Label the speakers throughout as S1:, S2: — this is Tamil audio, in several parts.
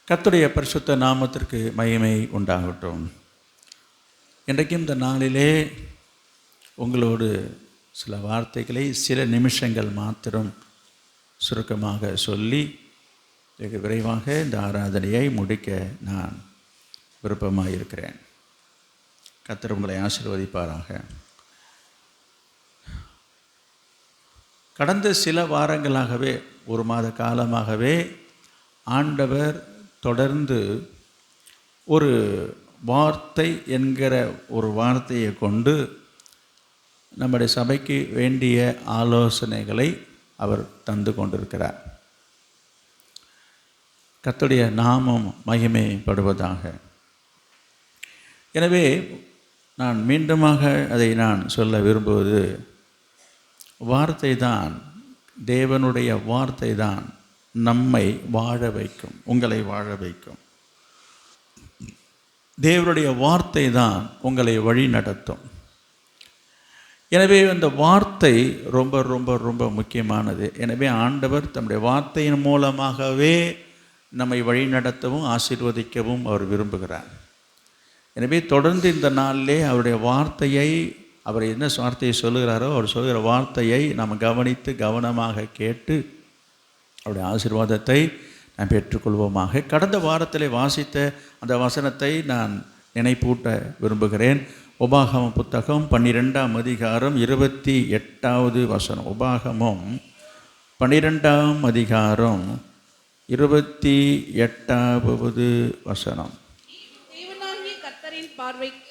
S1: கர்த்தருடைய பரிசுத்த நாமத்திற்கு மகிமை உண்டாகட்டும். இன்றைக்கும் இந்த நாளிலே உங்களோடு சில வார்த்தைகளை சில நிமிஷங்கள் மாத்திரம் சுருக்கமாக சொல்லி வெகு விரைவாக இந்த ஆராதனையை முடிக்க நான் விருப்பமாக இருக்கிறேன். கர்த்தர் உங்களை ஆசீர்வதிப்பாராக. கடந்த சில வாரங்களாகவே, ஒரு மாத காலமாகவே ஆண்டவர் தொடர்ந்து ஒரு வார்த்தை என்கிற ஒரு வார்த்தையை கொண்டு நம்முடைய சபைக்கு வேண்டிய ஆலோசனைகளை அவர் தந்து கொண்டிருக்கிறார். கர்த்தருடைய நாமம் மகிமைப்படுவதாக. எனவே நான் மீண்டுமாக அதை நான் சொல்ல விரும்புவது, வார்த்தை தான், தேவனுடைய வார்த்தை தான் நம்மை வாழ வைக்கும், உங்களை வாழ வைக்கும். தேவனுடைய வார்த்தை தான் உங்களை வழி நடத்தும். எனவே அந்த வார்த்தை ரொம்ப ரொம்ப ரொம்ப முக்கியமானது. எனவே ஆண்டவர் தம்முடைய வார்த்தையின் மூலமாகவே நம்மை வழி நடத்தவும் ஆசீர்வதிக்கவும் அவர் விரும்புகிறார். எனவே தொடர்ந்து இந்த நாளிலே அவருடைய வார்த்தையை, அவர் என்ன வார்த்தையை சொல்லுகிறாரோ அவர் சொல்கிற வார்த்தையை நாம் கவனித்து கவனமாக கேட்டு அவருடைய ஆசீர்வாதத்தை நாம் பெற்றுக்கொள்வோமாக. கடந்த வாரத்தில் வாசித்த அந்த வசனத்தை நான் நினைப்பூட்ட விரும்புகிறேன். உபாகமம் புத்தகம் 12ஆம் அதிகாரம் 28வது வசனம். உபாகமம் 12ஆம் அதிகாரம் 28வது வசனம்.
S2: தேவனாகிய கர்த்தரின் பார்வைக்கு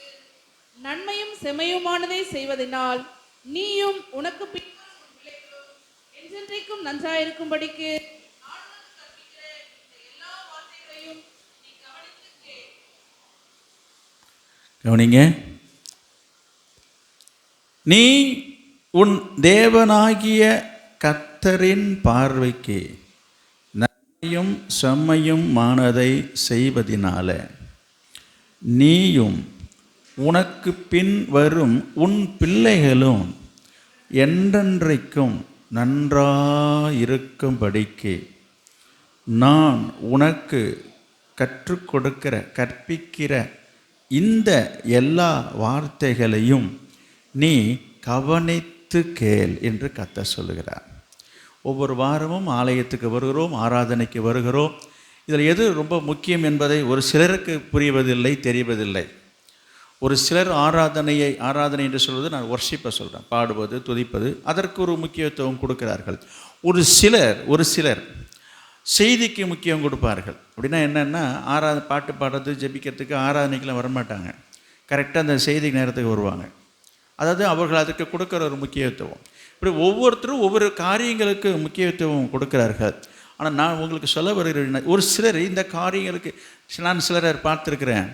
S2: நன்மையும் செம்மையுமானதை செய்வதனால் நீயும் உனக்கு பின் என்றென்றைக்கும் நன்றாயிருக்கும்படிக்கு
S1: கவனிங்க. நீ உன் தேவனாகிய கர்த்தரின் பார்வைக்கு நன்மையும் செம்மையும் மானதை செய்வதினால நீயும் உனக்கு பின் வரும் உன் பிள்ளைகளும் என்றென்றைக்கும் நன்றாயிருக்கும்படிக்கு நான் உனக்கு கற்பிக்கிற இந்த எல்லா வார்த்தைகளையும் நீ கவனித்து கேள் என்று கர்த்தர் சொல்லுகிறார். ஒவ்வொரு வாரமும் ஆலயத்துக்கு வருகிறோம், ஆராதனைக்கு வருகிறோம். இதில் எது ரொம்ப முக்கியம் என்பதை ஒரு சிலருக்கு புரிவதில்லை, தெரிவதில்லை. ஒரு சிலர் ஆராதனை என்று சொல்வது, நான் வொர்ஷிப்பை சொல்கிறேன், பாடுவது, துதிப்பது, அதற்கு ஒரு முக்கியத்துவம் கொடுக்கிறார்கள். ஒரு சிலர் செய்திக்கு முக்கியம் கொடுப்பார்கள். அப்படின்னா என்னென்னா, பாட்டு பாடுறது, ஜெபிக்கிறதுக்கு, ஆராதனைக்கெலாம் வரமாட்டாங்க. கரெக்டாக அந்த செய்தி நேரத்துக்கு வருவாங்க. அதாவது அவர்கள் அதுக்கு கொடுக்குற ஒரு முக்கியத்துவம். இப்படி ஒவ்வொருத்தரும் ஒவ்வொரு காரியங்களுக்கு முக்கியத்துவம் கொடுக்கிறார்கள். ஆனால் நான் உங்களுக்கு சொல்ல வருகிறேன், ஒரு சிலர் இந்த காரியங்களுக்கு, நான் சிலரை பார்த்துருக்கிறேன்.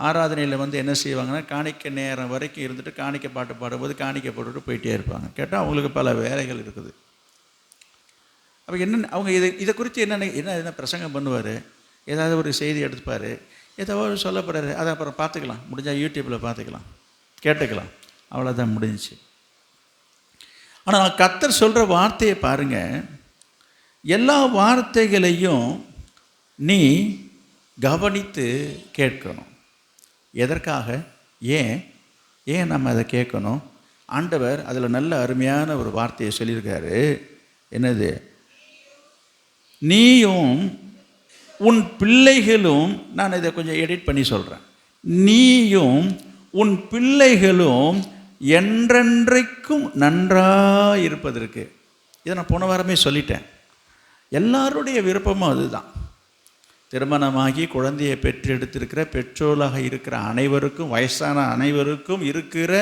S1: ஆராதனையில் என்ன செய்வாங்கன்னா, காணிக்க நேரம் வரைக்கும் இருந்துட்டு காணிக்க பாட்டு பாடும்போது காணிக்க போட்டுட்டு போயிட்டே இருப்பாங்க. கேட்டால் அவங்களுக்கு பல வேலைகள் இருக்குது. அப்போ என்னென்ன அவங்க இதை குறித்து என்ன பிரசங்கம் பண்ணுவார், ஏதாவது ஒரு செய்தி எடுத்துப்பார், ஏதாவது சொல்லப்படுறாரு, அதை அப்புறம் பார்த்துக்கலாம், முடிஞ்சால் யூடியூப்பில் பார்த்துக்கலாம், கேட்டுக்கலாம், அவ்வளோதான், முடிஞ்சிச்சு. ஆனால் கர்த்தர் சொல்கிற வார்த்தையை பாருங்கள். எல்லா வார்த்தைகளையும் நீ கவனித்து கேட்கணும். எதற்காக, ஏன் நம்ம அதை கேட்கணும்? ஆண்டவர் அதில் நல்ல அருமையான ஒரு வார்த்தையை சொல்லியிருக்காரு. என்னது? நீயும் உன் பிள்ளைகளும், நான் இதை கொஞ்சம் எடிட் பண்ணி சொல்கிறேன், நீயும் உன் பிள்ளைகளும் என்றென்றைக்கும் நன்றாக இருப்பதற்கு. இதை நான் போன வாரமே சொல்லிட்டேன். எல்லாருடைய விருப்பமும் அதுதான். திருமணமாகி குழந்தையை பெற்றெடுத்திருக்கிற பெற்றோராக இருக்கிற அனைவருக்கும், வயசான அனைவருக்கும் இருக்கிற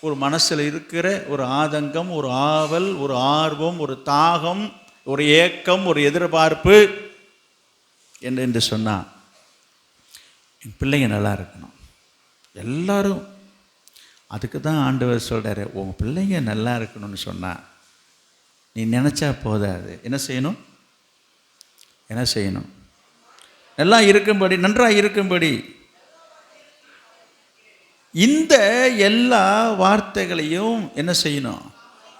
S1: ஒரு மனசில் இருக்கிற ஒரு ஆதங்கம், ஒரு ஆவல், ஒரு ஆர்வம், ஒரு தாகம், ஒரு ஏக்கம், ஒரு எதிர்பார்ப்பு என்று சொன்னால், என் பிள்ளைங்க நல்லா இருக்கணும். எல்லாரும் அதுக்கு தான் ஆண்டவர் சொல்கிறாரு, உங்கள் பிள்ளைங்க நல்லா இருக்கணும்னு சொன்னால் நீ நினச்சா போதாது. என்ன செய்யணும்? நல்லா இருக்கும்படி, நன்றாக இருக்கும்படி இந்த எல்லா வார்த்தைகளையும் என்ன செய்யணும்?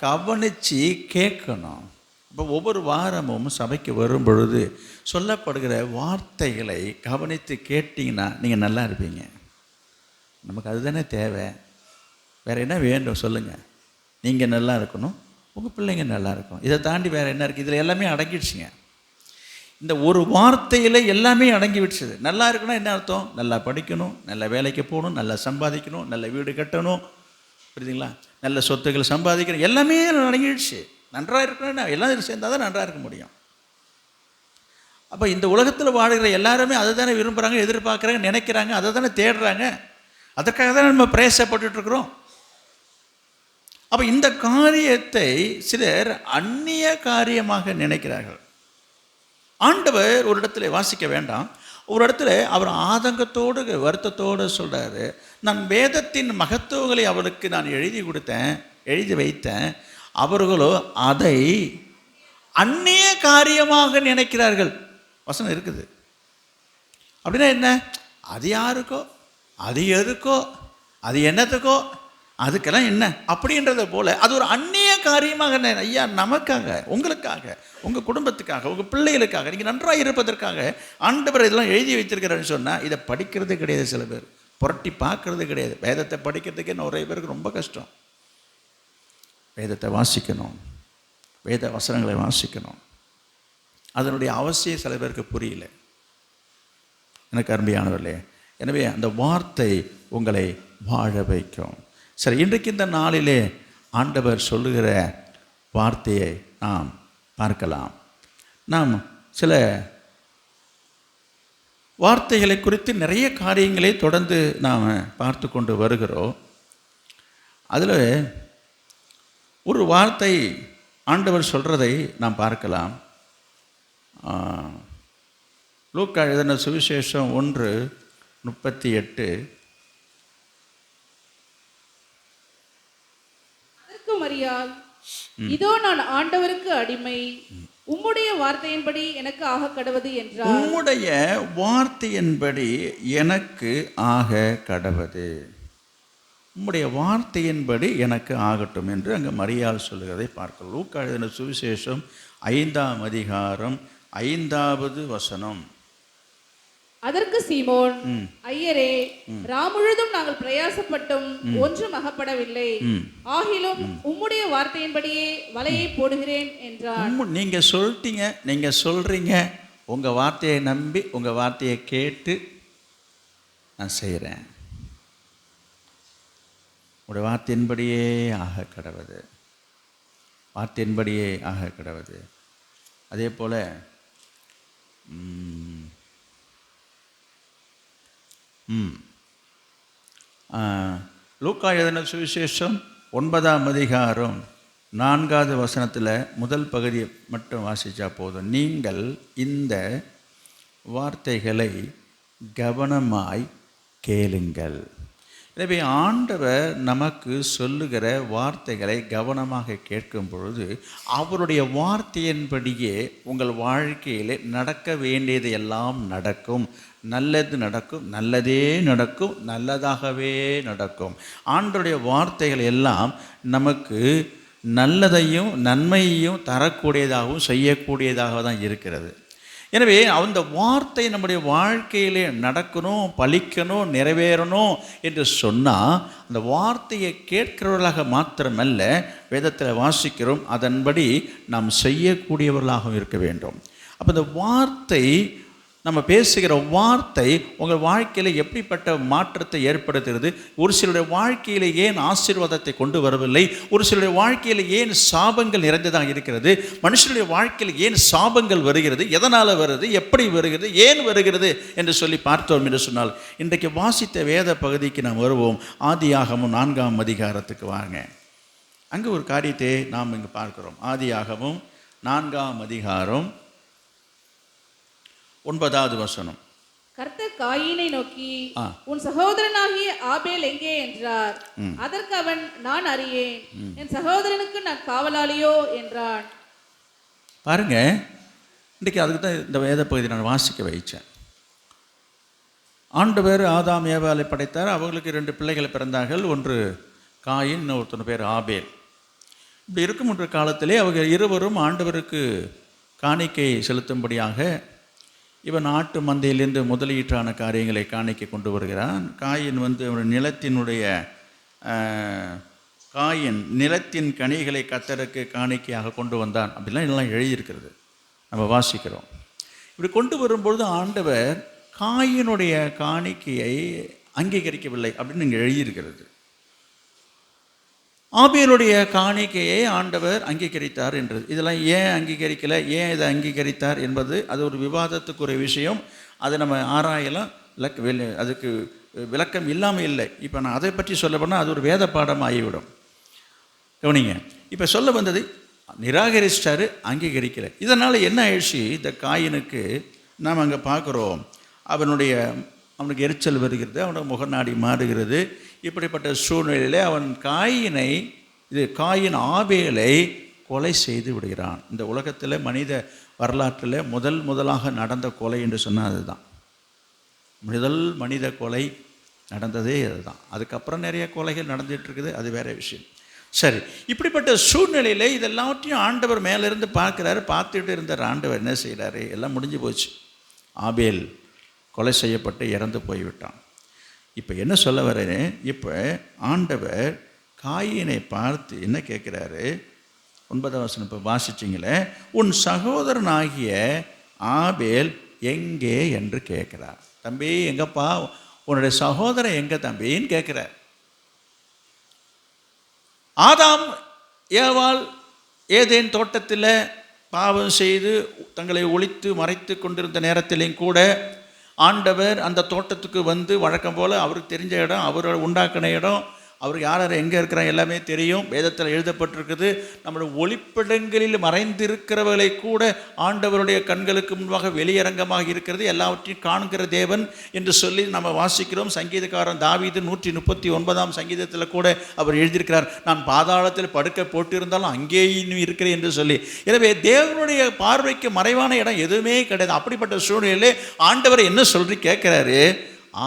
S1: கவனித்து கேட்கணும். இப்போ ஒவ்வொரு வாரமும் சபைக்கு வரும் பொழுது சொல்லப்படுகிற வார்த்தைகளை கவனித்து கேட்டிங்கன்னா நீங்கள் நல்லா இருப்பீங்க. நமக்கு அதுதானே தேவை. வேறு என்ன வேண்டும் சொல்லுங்கள்? நீங்கள் நல்லா இருக்கணும், உங்கள் பிள்ளைங்க நல்லா இருக்கணும். இதை தாண்டி வேறு என்ன இருக்குது? இதில் எல்லாமே அடங்கிடுச்சுங்க. இந்த ஒரு வார்த்தையில் எல்லாமே அடங்கி விடுச்சுது. நல்லா இருக்கணும் என்ன அர்த்தம்? நல்லா படிக்கணும், நல்ல வேலைக்கு போகணும், நல்லா சம்பாதிக்கணும், நல்ல வீடு கட்டணும், புரியுதுங்களா? நல்ல சொத்துக்கள் சம்பாதிக்கணும், எல்லாமே அடங்கிடுச்சு. நன்றாக இருக்கணும், எல்லாம் சேர்ந்தால் தான் நன்றாக இருக்க முடியும். அப்போ இந்த உலகத்தில் வாழ்கிற எல்லாருமே அதை தானே விரும்புகிறாங்க, எதிர்பார்க்குறாங்க, நினைக்கிறாங்க, அதை தானே தேடுறாங்க. அதற்காக தானே நம்ம பிரயாசப்பட்டுருக்குறோம். அப்போ இந்த காரியத்தை சிலர் அந்நிய காரியமாக நினைக்கிறார்கள். ஆண்டவர் ஒரு இடத்துல வாசிக்க வேண்டாம், ஒரு இடத்துல அவர் ஆதங்கத்தோடு வருத்தத்தோடு சொல்கிறாரு, நான் வேதத்தின் மகத்துவங்களை அவருக்கு நான் எழுதி வைத்தேன், அவர்களோ அதை அந்நிய காரியமாக நினைக்கிறார்கள். வசனம் இருக்குது. அப்படின்னா என்ன? அது யாருக்கோ, அது எதுக்கோ, அது என்னத்துக்கோ, அதுக்கெல்லாம் என்ன அப்படின்றத போல அது ஒரு அந்நிய காரியமாக. ஐயா, நமக்காக, உங்களுக்காக, உங்கள் குடும்பத்துக்காக, உங்கள் பிள்ளைகளுக்காக, நீங்கள் நன்றாக இருப்பதற்காக ஆண்டவர் இதெல்லாம் எழுதி வைத்திருக்கிறாருன்னு சொன்னால் இதை படிக்கிறது கிடையாது. சில பேர் புரட்டி பார்க்கறது கிடையாது. வேதத்தை படிக்கிறதுக்கே நிறைய பேருக்கு ரொம்ப கஷ்டம். வேதத்தை வாசிக்கணும், வேத வசனங்களை வாசிக்கணும், அதனுடைய அவசியம் சில பேருக்கு புரியல. எனக்கு அருமையானவர்களே, எனவே அந்த வார்த்தை உங்களை வாழ வைக்கும். சரி, இன்றைக்கு இந்த நாளிலே ஆண்டவர் சொல்லுகிற வார்த்தையை நாம் பார்க்கலாம். நாம் சில வார்த்தைகளை குறித்து நிறைய காரியங்களை தொடர்ந்து நாம் பார்த்து கொண்டு வருகிறோம். அதில் ஒரு வார்த்தை ஆண்டவர் சொல்கிறதை நாம் பார்க்கலாம். லூக்கா எழுதின சுவிசேஷம் 1:38.
S2: மரியாள், இதோ நான் ஆண்டவருக்கு அடிமை, உம்முடைய வார்த்தையின்படி எனக்கு ஆக கடவது என்றார்.
S1: உம்முடைய வார்த்தையின்படி எனக்கு ஆக கடவது, உம்முடைய வார்த்தையின்படி எனக்கு ஆகட்டும் என்று அங்கே மரியாள் சொல்லுகிறதை பார்க்கலாம். லூக்கா எழுதின சுவிசேஷம் 5ஆம் அதிகாரம் 5வது வசனம்.
S2: அதற்கு சீமோன், ஐயரே, ராமுழுதும் நாங்கள் பிரயாசப்பட்டும் ஒன்றும் அகப்படவில்லை, ஆகிலும் உம்முடைய வார்த்தையின்படியே வலையை போடுகிறேன் என்றார்.
S1: நீங்க சொல்லிட்டீங்க, நீங்க சொல்றீங்க, உங்க வார்த்தையை நம்பி உங்க வார்த்தையை கேட்டு நான் செய்கிறேன். உங்களுடைய வார்த்தையின்படியே ஆக கடவது, வார்த்தையின்படியே ஆக கடவது. அதே போல லூக்கா எழுதின சுவிசேஷம் 9ஆம் அதிகாரம் 4வது வசனத்தில் முதல் பகுதியை மட்டும் வாசித்தா போதும். நீங்கள் இந்த வார்த்தைகளை கவனமாய் கேளுங்கள். எனவே ஆண்டவர் நமக்கு சொல்லுகிற வார்த்தைகளை கவனமாக கேட்கும் பொழுது அவருடைய வார்த்தையின்படியே உங்கள் வாழ்க்கையில் நடக்க வேண்டியது எல்லாம் நடக்கும். நல்லது நடக்கும், நல்லதே நடக்கும், நல்லதாகவே நடக்கும். ஆண்டவருடைய வார்த்தைகள் எல்லாம் நமக்கு நல்லதையும் நன்மையையும் தரக்கூடியதாகவும் செய்யக்கூடியதாக தான் இருக்கிறது. எனவே அந்த வார்த்தை நம்முடைய வாழ்க்கையிலே நடக்கணும், பலிக்கணும், நிறைவேறணும் என்று சொன்னால் அந்த வார்த்தையை கேட்கிறவர்களாக மாத்திரமல்ல, வேதத்தில் வாசிக்கிறோம், அதன்படி நாம் செய்யக்கூடியவர்களாகவும் இருக்க வேண்டும். அப்போ இந்த வார்த்தை, நம்ம பேசுகிற வார்த்தை உங்கள் வாழ்க்கையில் எப்படிப்பட்ட மாற்றத்தை ஏற்படுத்துகிறது? ஒரு சிலருடைய வாழ்க்கையில் ஏன் ஆசீர்வாதத்தை கொண்டு வரவில்லை? ஒரு சிலருடைய வாழ்க்கையில் ஏன் சாபங்கள் நிறைந்ததாக இருக்கிறது? மனுஷனுடைய வாழ்க்கையில் ஏன் சாபங்கள் வருகிறது? எதனால் வருது? எப்படி வருகிறது? ஏன் வருகிறது என்று சொல்லி பார்த்தோம் என்று சொன்னால், இன்றைக்கு வாசித்த வேத பகுதிக்கு நாம் வருவோம். ஆதியாகமம் 4ஆம் அதிகாரத்துக்கு வாங்க. அங்கே ஒரு காரியத்தை நாம் இங்கே பார்க்கிறோம். ஆதியாகமம் 4ஆம் அதிகாரம் 9வது வசனம்.
S2: கர்த்தர் காயீனை நோக்கி, உன் சகோதரனாகிய ஆபேல் எங்கே என்றார். அதற்கு அவன், நான் அறியேன், என் சகோதரனுக்கு நான் காவலாளியோ என்றான்.
S1: பாருங்க, இன்றைக்கி அதுக்கு தான் இந்த வேத பகுதி நான் வாசிக்க வைச்சேன். ஆண்டவர் ஆதாம் ஏவாளை படைத்தார். அவங்களுக்கு 2 பிள்ளைகள் பிறந்தார்கள். ஒன்று காயின், இன்னொருத்தன பேர் ஆபேல். இப்படி இருக்கும்ன்ற காலத்திலே அவங்க இருவரும் ஆண்டவருக்கு காணிக்கை செலுத்தும்படியாக இவன் ஆட்டு மந்தையிலிருந்து முதலீட்டான காரியங்களை காணிக்கை கொண்டு வருகிறான். காயின் நிலத்தினுடைய நிலத்தின் கனிகளை கர்த்தருக்கு காணிக்கையாக கொண்டு வந்தான் அப்படிலாம் எல்லாம் எழுதியிருக்கிறது, நம்ம வாசிக்கிறோம். இப்படி கொண்டு வரும்பொழுது ஆண்டவர் காயினுடைய காணிக்கையை அங்கீகரிக்கவில்லை அப்படின்னு இங்கே எழுதியிருக்கிறது. ஆபேலுடைய காணிக்கையை ஆண்டவர் அங்கீகரித்தார் என்றது. இதெல்லாம் ஏன் அங்கீகரிக்கலை, ஏன் இதை அங்கீகரித்தார் என்பது அது ஒரு விவாதத்துக்குரிய விஷயம். அதை நம்ம ஆராயலாம். அதுக்கு விளக்கம் இல்லாமல் இல்லை. இப்போ நான் அதை பற்றி சொல்ல போனால் அது ஒரு வேத பாடம் ஆகிவிடும். கவனிங்க, இப்போ சொல்ல வந்தது நிராகரிச்சிட்டாரு, அங்கீகரிக்கலை. இதனால் என்ன ஆயிடுச்சு, இந்த காயினுக்கு நாம் அங்கே பார்க்குறோம், அவனுக்கு எரிச்சல் வருகிறது, அவனுக்கு முகநாடி மாறுகிறது. இப்படிப்பட்ட சூழ்நிலையில் அவன் காயின் ஆபேலை கொலை செய்து விடுகிறான். இந்த உலகத்தில் மனித வரலாற்றில் முதலாக நடந்த கொலை என்று சொன்னால் அதுதான். மனித கொலை நடந்ததே அதுதான். அதுக்கப்புறம் நிறைய கொலைகள் நடந்துகிட்ருக்குது, அது வேறு விஷயம். சரி, இப்படிப்பட்ட சூழ்நிலையில் இதெல்லாவற்றையும் ஆண்டவர் மேலேருந்து பார்க்குறாரு. பார்த்துட்டு இருந்த ஆண்டவர் என்ன செய்கிறாரு, எல்லாம் முடிஞ்சு போச்சு. ஆபேல் கொலை செய்யப்பட்டு இறந்து போய்விட்டான். இப்போ என்ன சொல்ல வரேன், இப்போ ஆண்டவர் காயினை பார்த்து என்ன கேட்குறாரு, 9ஆம் வசனம் இப்போ வாசிச்சிங்களே, உன் சகோதரனாகிய ஆபேல் எங்கே என்று கேட்குறார். தம்பி எங்கப்பா, உன்னுடைய சகோதரன் எங்கே தம்பின்னு கேட்குறார். ஆதாம் ஏவாள் ஏதேன் தோட்டத்தில் பாவம் செய்து தங்களை ஒளித்து மறைத்து கொண்டிருந்த நேரத்திலையும் கூட ஆண்டவர் அந்த தோட்டத்துக்கு வந்து வழக்கம் போல் அவருக்கு தெரிஞ்ச இடம், அவர் உண்டாக்கின இடம், அவருக்கு யார் எங்கே இருக்கிறாங்க எல்லாமே தெரியும். வேதத்தில் எழுதப்பட்டிருக்குது. நம்முடைய ஒளிப்படங்களில் மறைந்திருக்கிறவர்களை கூட ஆண்டவருடைய கண்களுக்கு முன்பாக வெளியரங்கமாக இருக்கிறது, எல்லாவற்றையும் காண்கிற தேவன் என்று சொல்லி நம்ம வாசிக்கிறோம். சங்கீதக்காரன் தாவீது 139ஆம் சங்கீதத்தில் கூட அவர் எழுதியிருக்கிறார், நான் பாதாளத்தில் படுக்க போட்டிருந்தாலும் அங்கேயும் இருக்கிறேன் என்று சொல்லி. எனவே தேவனுடைய பார்வைக்கு மறைவான இடம் எதுவுமே கிடையாது. அப்படிப்பட்ட சூழ்நிலையிலே ஆண்டவர் என்ன சொல்லி கேட்குறாரு,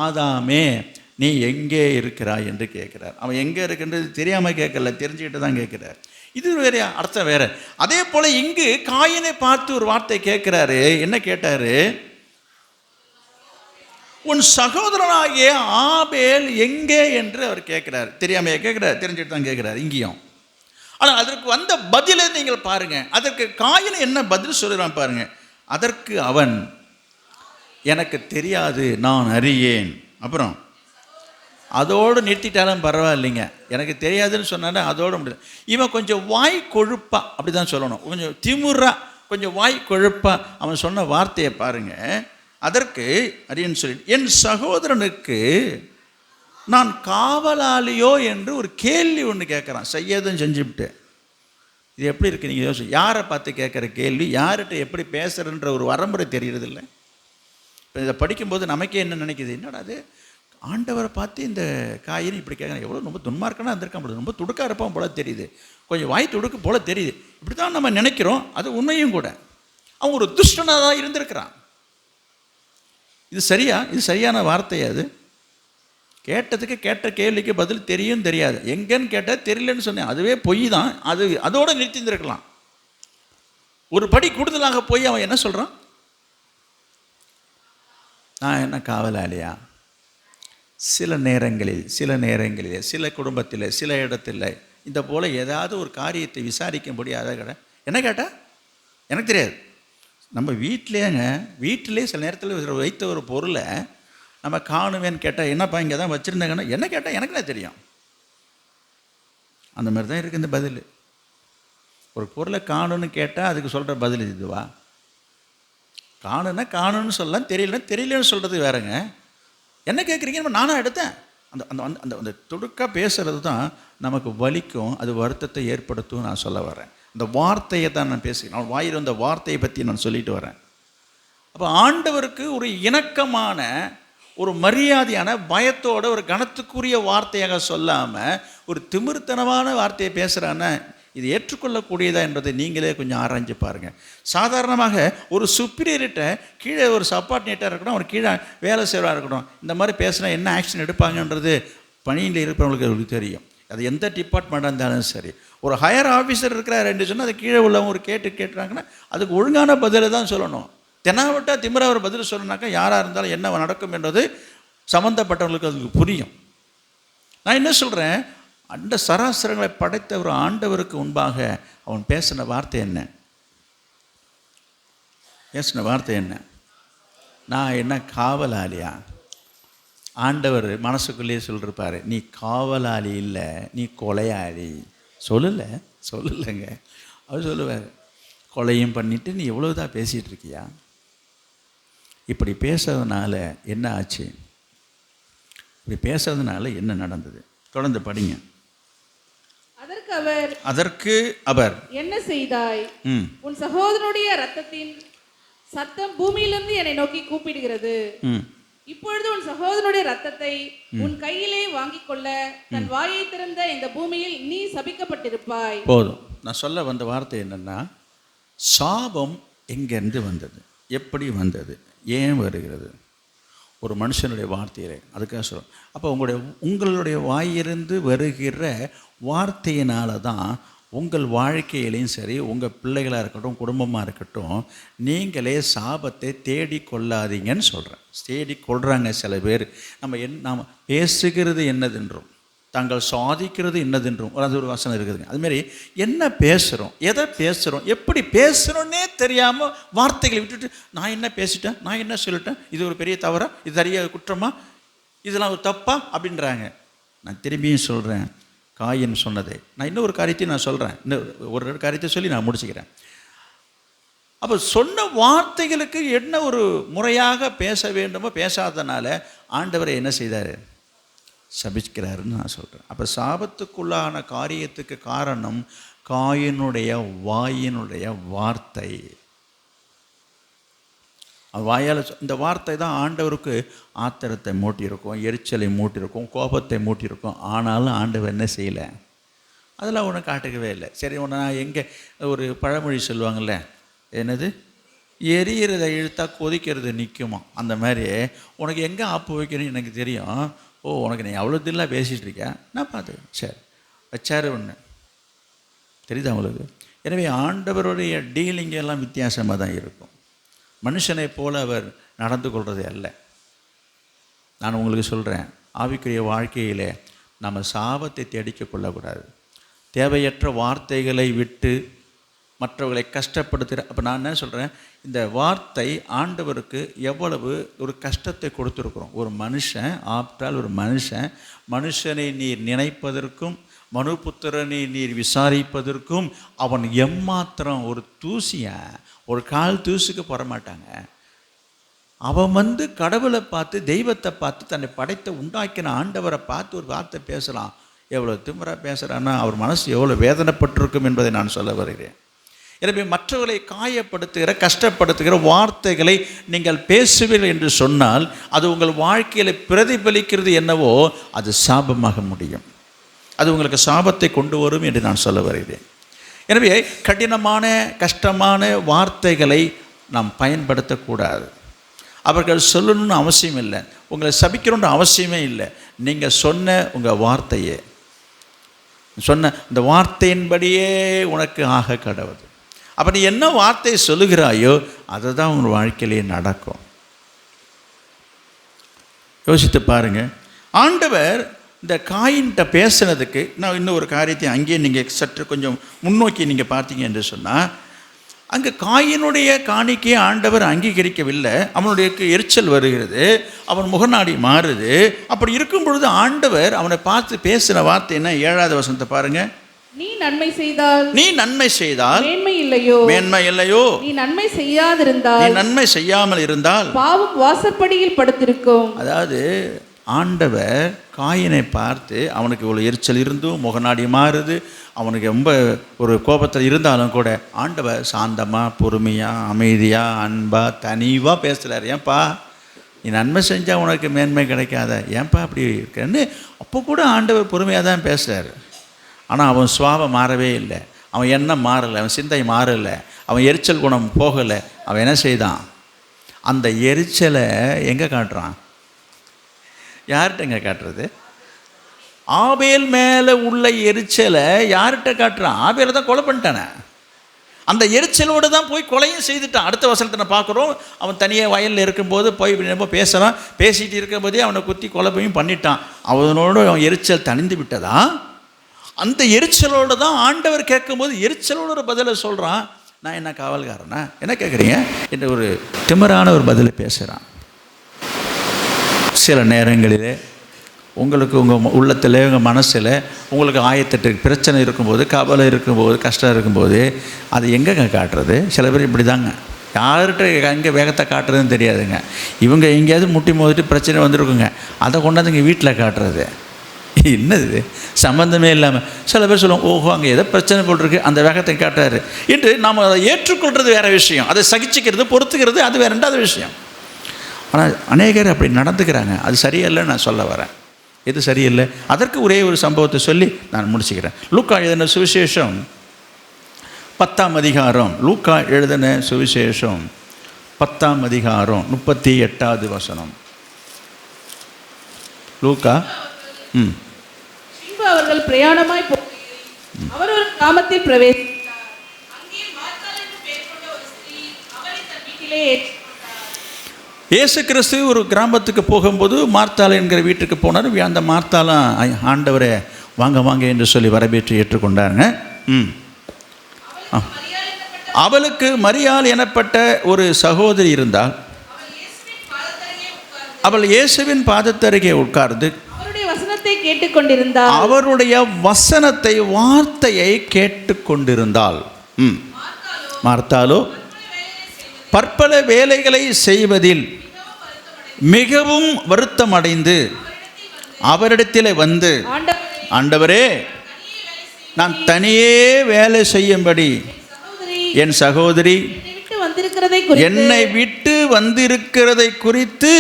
S1: ஆதாமே நீ எங்கே இருக்கிறாய் என்று கேட்குறார். அவன் எங்கே இருக்குன்றது தெரியாமல் கேட்கல, தெரிஞ்சுக்கிட்டு தான் கேட்குறார். இது வேற அர்த்தம் வேற. அதே போல் இங்கு காயினை பார்த்து ஒரு வார்த்தை கேட்குறாரு. என்ன கேட்டார், உன் சகோதரனாகிய ஆபேல் எங்கே என்று அவர் கேட்குறார். தெரியாமையே கேட்குறார், தெரிஞ்சுட்டு தான் கேட்குறார் இங்கேயும். ஆனால் அதற்கு வந்த பதிலை நீங்கள் பாருங்கள். அதற்கு காயினை என்ன பதில் சொல்லுறான் பாருங்கள். அதற்கு அவன் எனக்கு தெரியாது, நான் அறியேன். அப்புறம் அதோடு நிறுத்திட்டாலும் பரவாயில்லைங்க, எனக்கு தெரியாதுன்னு சொன்னாலே அதோடு முடியாது. இவன் கொஞ்சம் வாய் கொழுப்பா, அப்படி தான் சொல்லணும், கொஞ்சம் திமுறா, கொஞ்சம் வாய் கொழுப்பா அவன் சொன்ன வார்த்தையை பாருங்கள். அதற்கு அறியன்னு சொல்லி, என் சகோதரனுக்கு நான் காவலாளியோ என்று ஒரு கேள்வி ஒன்று கேட்குறான். செய்யதும் செஞ்சுவிட்டு. இது எப்படி இருக்குது நீங்கள் யோசி, யாரை பார்த்து கேட்குற கேள்வி, யார்கிட்ட எப்படி பேசுகிறன்ற ஒரு வரமுறை தெரியறதில்லை. இப்போ இதை படிக்கும்போது நமக்கே என்ன நினைக்கிது, என்னடா அது ஆண்டவரை பார்த்து இந்த காயின்னு இப்படி கேட்குறேன், எவ்வளோ ரொம்ப துன்மார்க்கனாக இருந்திருக்கான் போல, ரொம்ப துடுக்கா இருப்பான் போல தெரியுது, கொஞ்சம் வாய் துடுக்கு போல தெரியுது. இப்படி தான் நம்ம நினைக்கிறோம், அது உண்மையும் கூட. அவன் ஒரு துஷ்டனாக தான் இருந்திருக்கிறான். இது சரியா, இது சரியான வார்த்தை? அது கேட்டதுக்கு கேட்ட கேள்விக்கு பதில் தெரியும் தெரியாது, எங்கன்னு கேட்டால் தெரியலன்னு சொன்னேன், அதுவே பொய் தான். அதோடு நிறுத்தியிருந்திருக்கலாம். ஒரு படி கூடுதலாக போய் அவன் என்ன சொல்கிறான், நான் என்ன காவலாளியா? சில நேரங்களில் சில குடும்பத்தில் சில இடத்துல இந்த போல் ஏதாவது ஒரு காரியத்தை விசாரிக்கும்படி அதை என்ன கேட்டால் எனக்கு தெரியாது. நம்ம வீட்டிலே சில நேரத்தில் வைத்த ஒரு பொருளை நம்ம காணுவேன்னு கேட்டால், என்னப்பா இங்கே தான் வச்சுருந்தாங்கன்னா என்ன கேட்டால் எனக்குனே தெரியும். அந்த மாதிரி தான் இருக்குது இந்த பதில். ஒரு பொருளை காணுன்னு கேட்டால் அதுக்கு சொல்கிற பதில் இதுவா? காணுன்னு சொல்லலாம், தெரியலன்னு சொல்கிறது வேறங்க. என்ன கேட்குறீங்க, நானாக எடுத்தேன். அந்த அந்த அந்த அந்த துடுக்காக பேசுகிறது தான் நமக்கு வலிக்கும், அது வருத்தத்தை ஏற்படுத்தும். நான் சொல்ல வரேன், இந்த வார்த்தையை தான் நான் பேசுகிறேன். நான் வாயில் வந்த வார்த்தையை பற்றி நான் சொல்லிட்டு வரேன். அப்போ ஆண்டவருக்கு ஒரு இணக்கமான, ஒரு மரியாதையான, பயத்தோட, ஒரு கனத்துக்குரிய வார்த்தையாக சொல்லாமல் ஒரு திமிர்த்தனமான வார்த்தையை பேசுகிறான்னா இது ஏற்றுக்கொள்ளக்கூடியதா என்பதை நீங்களே கொஞ்சம் ஆராய்ஞ்சு பாருங்கள். சாதாரணமாக ஒரு சுப்பீரியர்கிட்ட கீழே ஒரு சப்பார்டினேட்டாக இருக்கட்டும், ஒரு கீழே வேலை செய்கிறவராக இருக்கட்டும், இந்த மாதிரி பேசுனா என்ன ஆக்ஷன் எடுப்பாங்கன்றது பணியில் இருப்பவங்களுக்கு தெரியும். அது எந்த டிபார்ட்மெண்ட்டாக இருந்தாலும் சரி. ஒரு ஹையர் ஆஃபீஸர் இருக்கிறார் என்று சொன்னால் அது கீழே உள்ளவங்க ஒரு கேட்டுறாங்கன்னா அதுக்கு ஒழுங்கான பதிலை தான் சொல்லணும். தெனாவட்டா திமிரா ஒரு பதில் சொல்லணுனாக்கா யாராக இருந்தாலும் என்ன நடக்கும் என்றது சம்மந்தப்பட்டவங்களுக்கு அதுக்கு புரியும். நான் என்ன சொல்கிறேன், அந்த சராசரங்களை படைத்த ஒரு ஆண்டவருக்கு முன்பாக அவன் பேசின வார்த்தை என்ன? நான் என்ன காவலாளியா? ஆண்டவர் மனசுக்குள்ளேயே சொல்லிருப்பார், நீ காவலாளி இல்லை, நீ கொலையாளி. சொல்லலைங்க. அவர் சொல்லுவார், கொலையும் பண்ணிட்டு நீ எவ்வளவுதான் பேசிகிட்டு இருக்கியா? இப்படி பேசுறதுனால என்ன ஆச்சு? இப்படி பேசுறதுனால என்ன நடந்தது? தொடர்ந்து படிங்க. அதற்கு அவர்
S2: என்ன செய்தாய்? உன் சகோதரனுடைய இரத்தத்தின் சத்தம் பூமியிலிருந்து என்னை நோக்கி கூப்பிடுகிறது. இப்பொழுது உன் சகோதரனுடைய இரத்தத்தை உன் கையிலே வாங்கிக் கொள்ள தன் வாயை திறந்த இந்த பூமியில் நீ சபிக்கப்பட்டிருப்பாய்.
S1: போதும். நான் சொல்ல வந்த வார்த்தை என்னன்னா, சாபம் எங்கிருந்து வந்தது, எப்படி வந்தது, ஏன் வருகிறது? ஒரு மனுஷனுடைய வார்த்தையிலே. அதுக்காக சொல்கிறோம். அப்போ உங்களுடைய வாயிலிருந்து வருகிற வார்த்தையினால தான் உங்கள் வாழ்க்கையிலையும் சரி, உங்கள் பிள்ளைகளாக இருக்கட்டும், குடும்பமாக இருக்கட்டும், நீங்களே சாபத்தை தேடி கொள்ளாதீங்கன்னு சொல்கிறேன். தேடி கொள்கிறாங்க சில பேர். நாம் பேசுகிறது என்னதென்றும் தாங்கள் சாதிக்கிறது என்னதென்றும் அது ஒரு வசனம் இருக்குதுங்க. அதுமாரி என்ன பேசுகிறோம், எதை பேசுகிறோம், எப்படி பேசுகிறோன்னே தெரியாமல் வார்த்தைகளை விட்டுட்டு நான் என்ன பேசிட்டேன், நான் என்ன சொல்லிட்டேன், இது ஒரு பெரிய தவறா, இது நிறைய குற்றமா, இதெல்லாம் ஒரு தப்பா அப்படின்றாங்க. நான் திரும்பியும் சொல்கிறேன், காயின் சொன்னதே. நான் இன்னொரு காரியத்தையும் நான் சொல்கிறேன், ஒரு காரியத்தை சொல்லி நான் முடிச்சுக்கிறேன். அப்போ சொன்ன வார்த்தைகளுக்கு என்ன ஒரு முறையாக பேச வேண்டுமோ பேசாதனால ஆண்டவரை என்ன செய்தார்? சபிக்கிறாருன்னு நான் சொல்கிறேன். அப்போ சாபத்துக்குள்ளான காரியத்துக்கு காரணம் காயினுடைய வாயினுடைய வார்த்தை. வாயால் இந்த வார்த்தை தான் ஆண்டவருக்கு ஆத்திரத்தை மூட்டியிருக்கும், எரிச்சலை மூட்டியிருக்கும், கோபத்தை மூட்டியிருக்கும். ஆனாலும் ஆண்டவர் என்ன செய்யலை? அதெல்லாம் ஒன்றும் காட்டுக்கவே இல்லை. சரி, ஒன்று நான் எங்கே ஒரு பழமொழி சொல்லுவாங்கள்ல, என்னது, எரியிறதை இழுத்தா கொதிக்கிறது நிற்குமா, அந்த மாதிரி உனக்கு எங்கே ஆப்பு வைக்கணும்னு எனக்கு தெரியும். ஓ, உனக்கு நீ அவ்வளோ தில்லாக பேசிகிட்டு இருக்கேன், நான் பார்த்து சரி வச்சாரு ஒன்று தெரியுதா உங்களுக்கு? எனவே ஆண்டவருடைய டீலிங் எல்லாம் வித்தியாசமாக தான் இருக்கும். மனுஷனை போல அவர் நடந்து கொள்வது அல்ல. நான் உங்களுக்கு சொல்கிறேன், ஆவிக்குரிய வாழ்க்கையில் நம்ம சாபத்தை தேடிக்க கொள்ளக்கூடாது. தேவையற்ற வார்த்தைகளை விட்டு மற்றவர்களை கஷ்டப்படுத்துகிற. அப்போ நான் என்ன சொல்கிறேன், இந்த வார்த்தை ஆண்டவருக்கு எவ்வளவு ஒரு கஷ்டத்தை கொடுத்துருக்குறோம். ஒரு மனுஷன் ஆப்டால் ஒரு மனுஷனை நீர் நினைப்பதற்கும் மனுபுத்திரனை நீர் விசாரிப்பதற்கும் அவன் எம்மாத்திரம் ஒரு தூசியை, ஒரு கால் தூசுக்கு போட மாட்டாங்க. அவன் கடவுளை பார்த்து, தெய்வத்தை பார்த்து, தன்னை படைத்த உண்டாக்கின ஆண்டவரை பார்த்து ஒரு வார்த்தை பேசலாம். எவ்வளோ திமிராக பேசுகிறான்னா அவர் மனசு எவ்வளோ வேதனைப்பட்டிருக்கும் என்பதை நான் சொல்ல வருகிறேன். எனவே மற்றவர்களை காயப்படுத்துகிற, கஷ்டப்படுத்துகிற வார்த்தைகளை நீங்கள் பேசுவீர்கள் என்று சொன்னால் அது உங்கள் வாழ்க்கையில் பிரதிபலிக்கிறது என்னவோ அது சாபமாக முடியும். அது உங்களுக்கு சாபத்தை கொண்டு வரும் என்று நான் சொல்ல வருகிறேன். எனவே கடினமான கஷ்டமான வார்த்தைகளை நாம் பயன்படுத்தக்கூடாது. அவர்கள் சொல்லணும்னு அவசியம் இல்லை, உங்களை சபிக்கணும்னு அவசியமே இல்லை. நீங்கள் சொன்ன உங்கள் வார்த்தையே, சொன்ன இந்த வார்த்தையின்படியே உனக்கு ஆக கடவுது. அப்போ நீ என்ன வார்த்தையை சொல்லுகிறாயோ அதை தான் உங்கள் வாழ்க்கையிலே நடக்கும். யோசித்து பாருங்கள். ஆண்டவர் இந்த காயின்கிட்ட பேசுனதுக்கு நான் இன்னும் ஒரு காரியத்தை அங்கேயே நீங்கள் சற்று கொஞ்சம் முன்னோக்கி நீங்கள் பார்த்தீங்க என்று சொன்னால், அங்கே காயினுடைய காணிக்கையை ஆண்டவர் அங்கீகரிக்கவில்லை. அவனுடைய எரிச்சல் வருகிறது, அவன் முகநாடி மாறுது. அப்படி இருக்கும் பொழுது ஆண்டவர் அவனை பார்த்து பேசின வார்த்தை என்ன? 7வது வசனத்தை பாருங்கள்.
S2: நீ நன்மை செய்தால்
S1: மேன்மை இல்லையோ,
S2: நீ நன்மை செய்யாதிருந்தால்,
S1: நீ நன்மை செய்யாமல் இருந்தால்
S2: பாவம் வாசற்படியில் படுத்திருக்கும்.
S1: அதாவது ஆண்டவர் காயினை பார்த்து, அவனுக்கு இவ்வளோ எரிச்சல் இருந்தும் முகநாடி மாறுது, அவனுக்கு ரொம்ப ஒரு கோபத்தில் இருந்தாலும் கூட ஆண்டவர் சாந்தமாக, பொறுமையாக, அமைதியாக, அன்பாக, தனிவாக பேசுகிறார். ஏன்பா நீ நன்மை செஞ்சால் உனக்கு மேன்மை கிடைக்காத, ஏன்பா அப்படி இருக்கன்னு அப்போ கூட ஆண்டவர் பொறுமையாக தான் பேசுகிறார். ஆனால் அவன் சுவாபம் மாறவே இல்லை, அவன் எண்ணம் மாறலை, அவன் சிந்தை மாறலை, அவன் எரிச்சல் குணம் போகலை. அவன் என்ன செய்தான்? அந்த எரிச்சலை எங்கே காட்டுறான்? யார்கிட்ட எங்கே காட்டுறது? ஆபேல் மேலே உள்ள எரிச்சலை யார்கிட்ட காட்டுறான்? ஆபேலை தான் கொலை பண்ணிட்டானே. அந்த எரிச்சலோடு தான் போய் கொலையும் செய்துட்டான். அடுத்த வசனத்தை நான் பார்க்குறோம். அவன் தனியாக வயலில் இருக்கும்போது போய் ரொம்ப பேசுகிறான். பேசிகிட்டு இருக்கும்போதே அவனை குத்தி கொலைப்பையும் பண்ணிட்டான். அவனோடு அவன் எரிச்சல் தணிந்து விட்டதா? அந்த எரிச்சலோடு தான் ஆண்டவர் கேட்கும்போது எரிச்சலோடு ஒரு பதிலை சொல்கிறான். நான் என்ன காவல்காரனா, என்ன கேட்குறீங்க என்ற ஒரு திமிரான ஒரு பதிலை பேசுகிறான். சில நேரங்களிலே உங்களுக்கு உங்கள் உள்ளத்தில், உங்கள் மனசில் உங்களுக்கு 1008 பிரச்சனை இருக்கும்போது, கவலை இருக்கும்போது, கஷ்டம் இருக்கும்போது அது எங்கேங்க காட்டுறது? சில பேர் இப்படி தாங்க, யார்கிட்ட எங்கே வேகத்தை காட்டுறதுன்னு தெரியாதுங்க. இவங்க எங்கேயாவது முட்டி மோதிட்டு பிரச்சனை வந்துருக்குங்க, அதை கொண்டாந்து இங்கே வீட்டில் காட்டுறது என்னது சம்மந்தமே இல்லாமல். சில பேர் சொல்லுவோம், ஓஹோ அங்கே எதோ பிரச்சனை போட்டிருக்கு, அந்த வேகத்தை காட்டுறாரு என்று நாம் அதை ஏற்றுக்கொள்வது வேறு விஷயம். அதை சகிச்சுக்கிறது, பொறுத்துக்கிறது அது வேறு ரெண்டாவது விஷயம். ஆனால் அநேகர் அப்படி நடந்துக்கிறாங்க. அது சரியில்லைன்னு நான் சொல்ல வரேன். எது சரியில்லை? அதற்கு ஒரே ஒரு சம்பவத்தை சொல்லி நான் முடிச்சுக்கிறேன். லூக்கா எழுதின சுவிசேஷம் 10ஆம் அதிகாரம். லூக்கா எழுதின சுவிசேஷம் 10ஆம் அதிகாரம் 38வது வசனம். லூக்கா
S2: அவர்கள் பிரயாணமாய் போகையில் அவர் ஒரு கிராமத்தில் பிரவேசித்தார். அங்கே மார்த்தாள் என்று பெயர் கொண்ட ஒரு ஸ்திரீ அவரை தன் வீட்டிலே ஏற்றுக்கொண்டார்.
S1: இயேசு கிறிஸ்து ஒரு கிராமத்துக்கு போகும்போது மார்த்தாள் என்கிற வீட்டுக்கு போனார். அந்த மார்த்தாலாம் ஆண்டவரை வாங்க வாங்க என்று சொல்லி வரவேற்று ஏற்றுக்கொண்டாருங்க. அவளுக்கு மரியாள் எனப்பட்ட ஒரு சகோதரி இருந்தால் அவள் இயேசுவின் பாதத்தருகே உட்கார்ந்து அவருடைய வசனத்தை, வார்த்தையை கேட்டுக்கொண்டிருந்தாள். மார்த்தாளோ பற்பல வேலைகளை செய்வதில் மிகவும் வருத்தம் அடைந்து அவரிடத்தில் வந்து, ஆண்டவரே நான் தனியே வேலை செய்யும்படி என் சகோதரி என்னை விட்டு வந்திருக்கிறதை குறித்து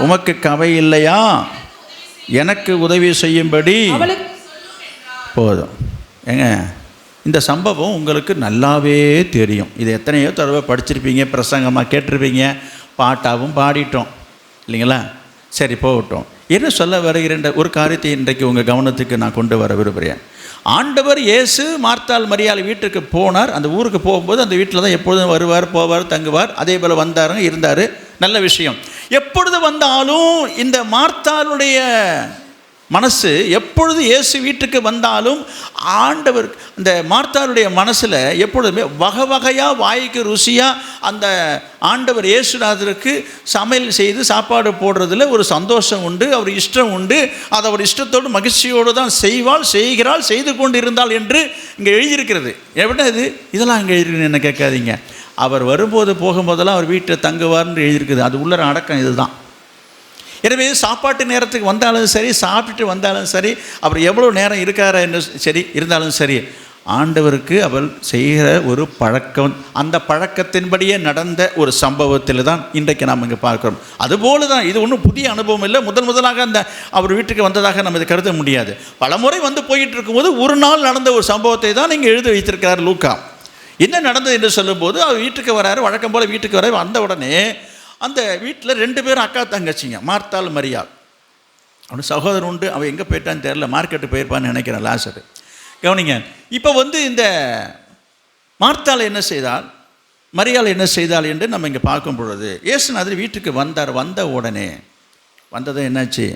S1: உமக்கு கவலை இல்லையா? எனக்கு உதவி செய்யும்படி போதும். ஏங்க, இந்த சம்பவம் உங்களுக்கு நல்லாவே தெரியும். இது எத்தனையோ தடவை படிச்சிருப்பீங்க, பிரசங்கமாக கேட்டிருப்பீங்க, பாட்டாகவும் பாடிட்டோம் இல்லைங்களா? சரி, போகட்டும். என்ன சொல்ல வருகிற ஒரு காரியத்தை இன்றைக்கு உங்கள் கவனத்துக்கு நான் கொண்டு வர விரும்புகிறேன். ஆண்டவர் இயேசு மார்த்தாள் மரியாள் வீட்டுக்கு போனார். அந்த ஊருக்கு போகும்போது அந்த வீட்டில் தான் எப்பொழுதும் வருவார், போவார், தங்குவார். அதே போல் வந்தாருங்க, இருந்தார். நல்ல விஷயம். எப்பொழுது வந்தாலும் இந்த மார்த்தாளுடைய மனசு, எப்பொழுது இயேசு வீட்டுக்கு வந்தாலும் ஆண்டவர் இந்த மார்த்தாளுடைய மனசில் எப்பொழுதுமே வகை வகையாக, வாய்க்கு ருசியாக அந்த ஆண்டவர் இயேசுநாதருக்கு சமையல் செய்து சாப்பாடு போடுறதுல ஒரு சந்தோஷம் உண்டு, அவர் இஷ்டம் உண்டு. அதை அவர் இஷ்டத்தோடு மகிழ்ச்சியோடு தான் செய்வாள், செய்கிறாள், செய்து கொண்டு இருந்தாள் என்று இங்கே எழுதியிருக்கிறது. எப்படின்னா இதெல்லாம் இங்கே எழுதிருக்குன்னு என்ன கேட்காதீங்க. அவர் வரும்போது போகும்போதெல்லாம் அவர் வீட்டில் தங்குவார்னு எழுதியிருக்குது. அது உள்ள அடக்கம் இதுதான். எனவே சாப்பாட்டு நேரத்துக்கு வந்தாலும் சரி, சாப்பிட்டுட்டு வந்தாலும் சரி, அவர் எவ்வளோ நேரம் இருக்கார என்ன சரி இருந்தாலும் சரி, ஆண்டவருக்கு அவள் செய்கிற ஒரு பழக்கம், அந்த பழக்கத்தின்படியே நடந்த ஒரு சம்பவத்தில் தான் இன்றைக்கு நாம் இங்கே பார்க்குறோம். அதுபோல தான், இது ஒன்றும் புதிய அனுபவம் இல்லை. முதலாக அந்த அவர் வீட்டுக்கு வந்ததாக நம்ம இதை கருத முடியாது. பலமுறை வந்து போயிட்டு இருக்கும்போது ஒரு நாள் நடந்த ஒரு சம்பவத்தை தான் இங்கே எழுதி வைத்திருக்கிறார் லூக்கா. என்ன நடந்தது என்று சொல்லும்போது, அவர் வீட்டுக்கு வராரு, வழக்கம் போல் வீட்டுக்கு வர வந்த உடனே அந்த வீட்டில் 2 பேரும் அக்கா தங்கச்சிங்க, மார்த்தாள் மரியாள். அவனு சகோதரன் உண்டு. அவன் எங்கே போயிட்டான்னு தெரியல, மார்க்கெட்டு போயிருப்பான்னு நினைக்கிறேன், லாசரு. கவனிங்க, இப்போ இந்த மார்த்தாள் என்ன செய்தால், மரியாள் என்ன செய்தாள் என்று நம்ம இங்கே பார்க்கும் பொழுது, இயேசுநாதர் வீட்டுக்கு வந்தார். வந்த உடனே வந்ததும் என்னாச்சு,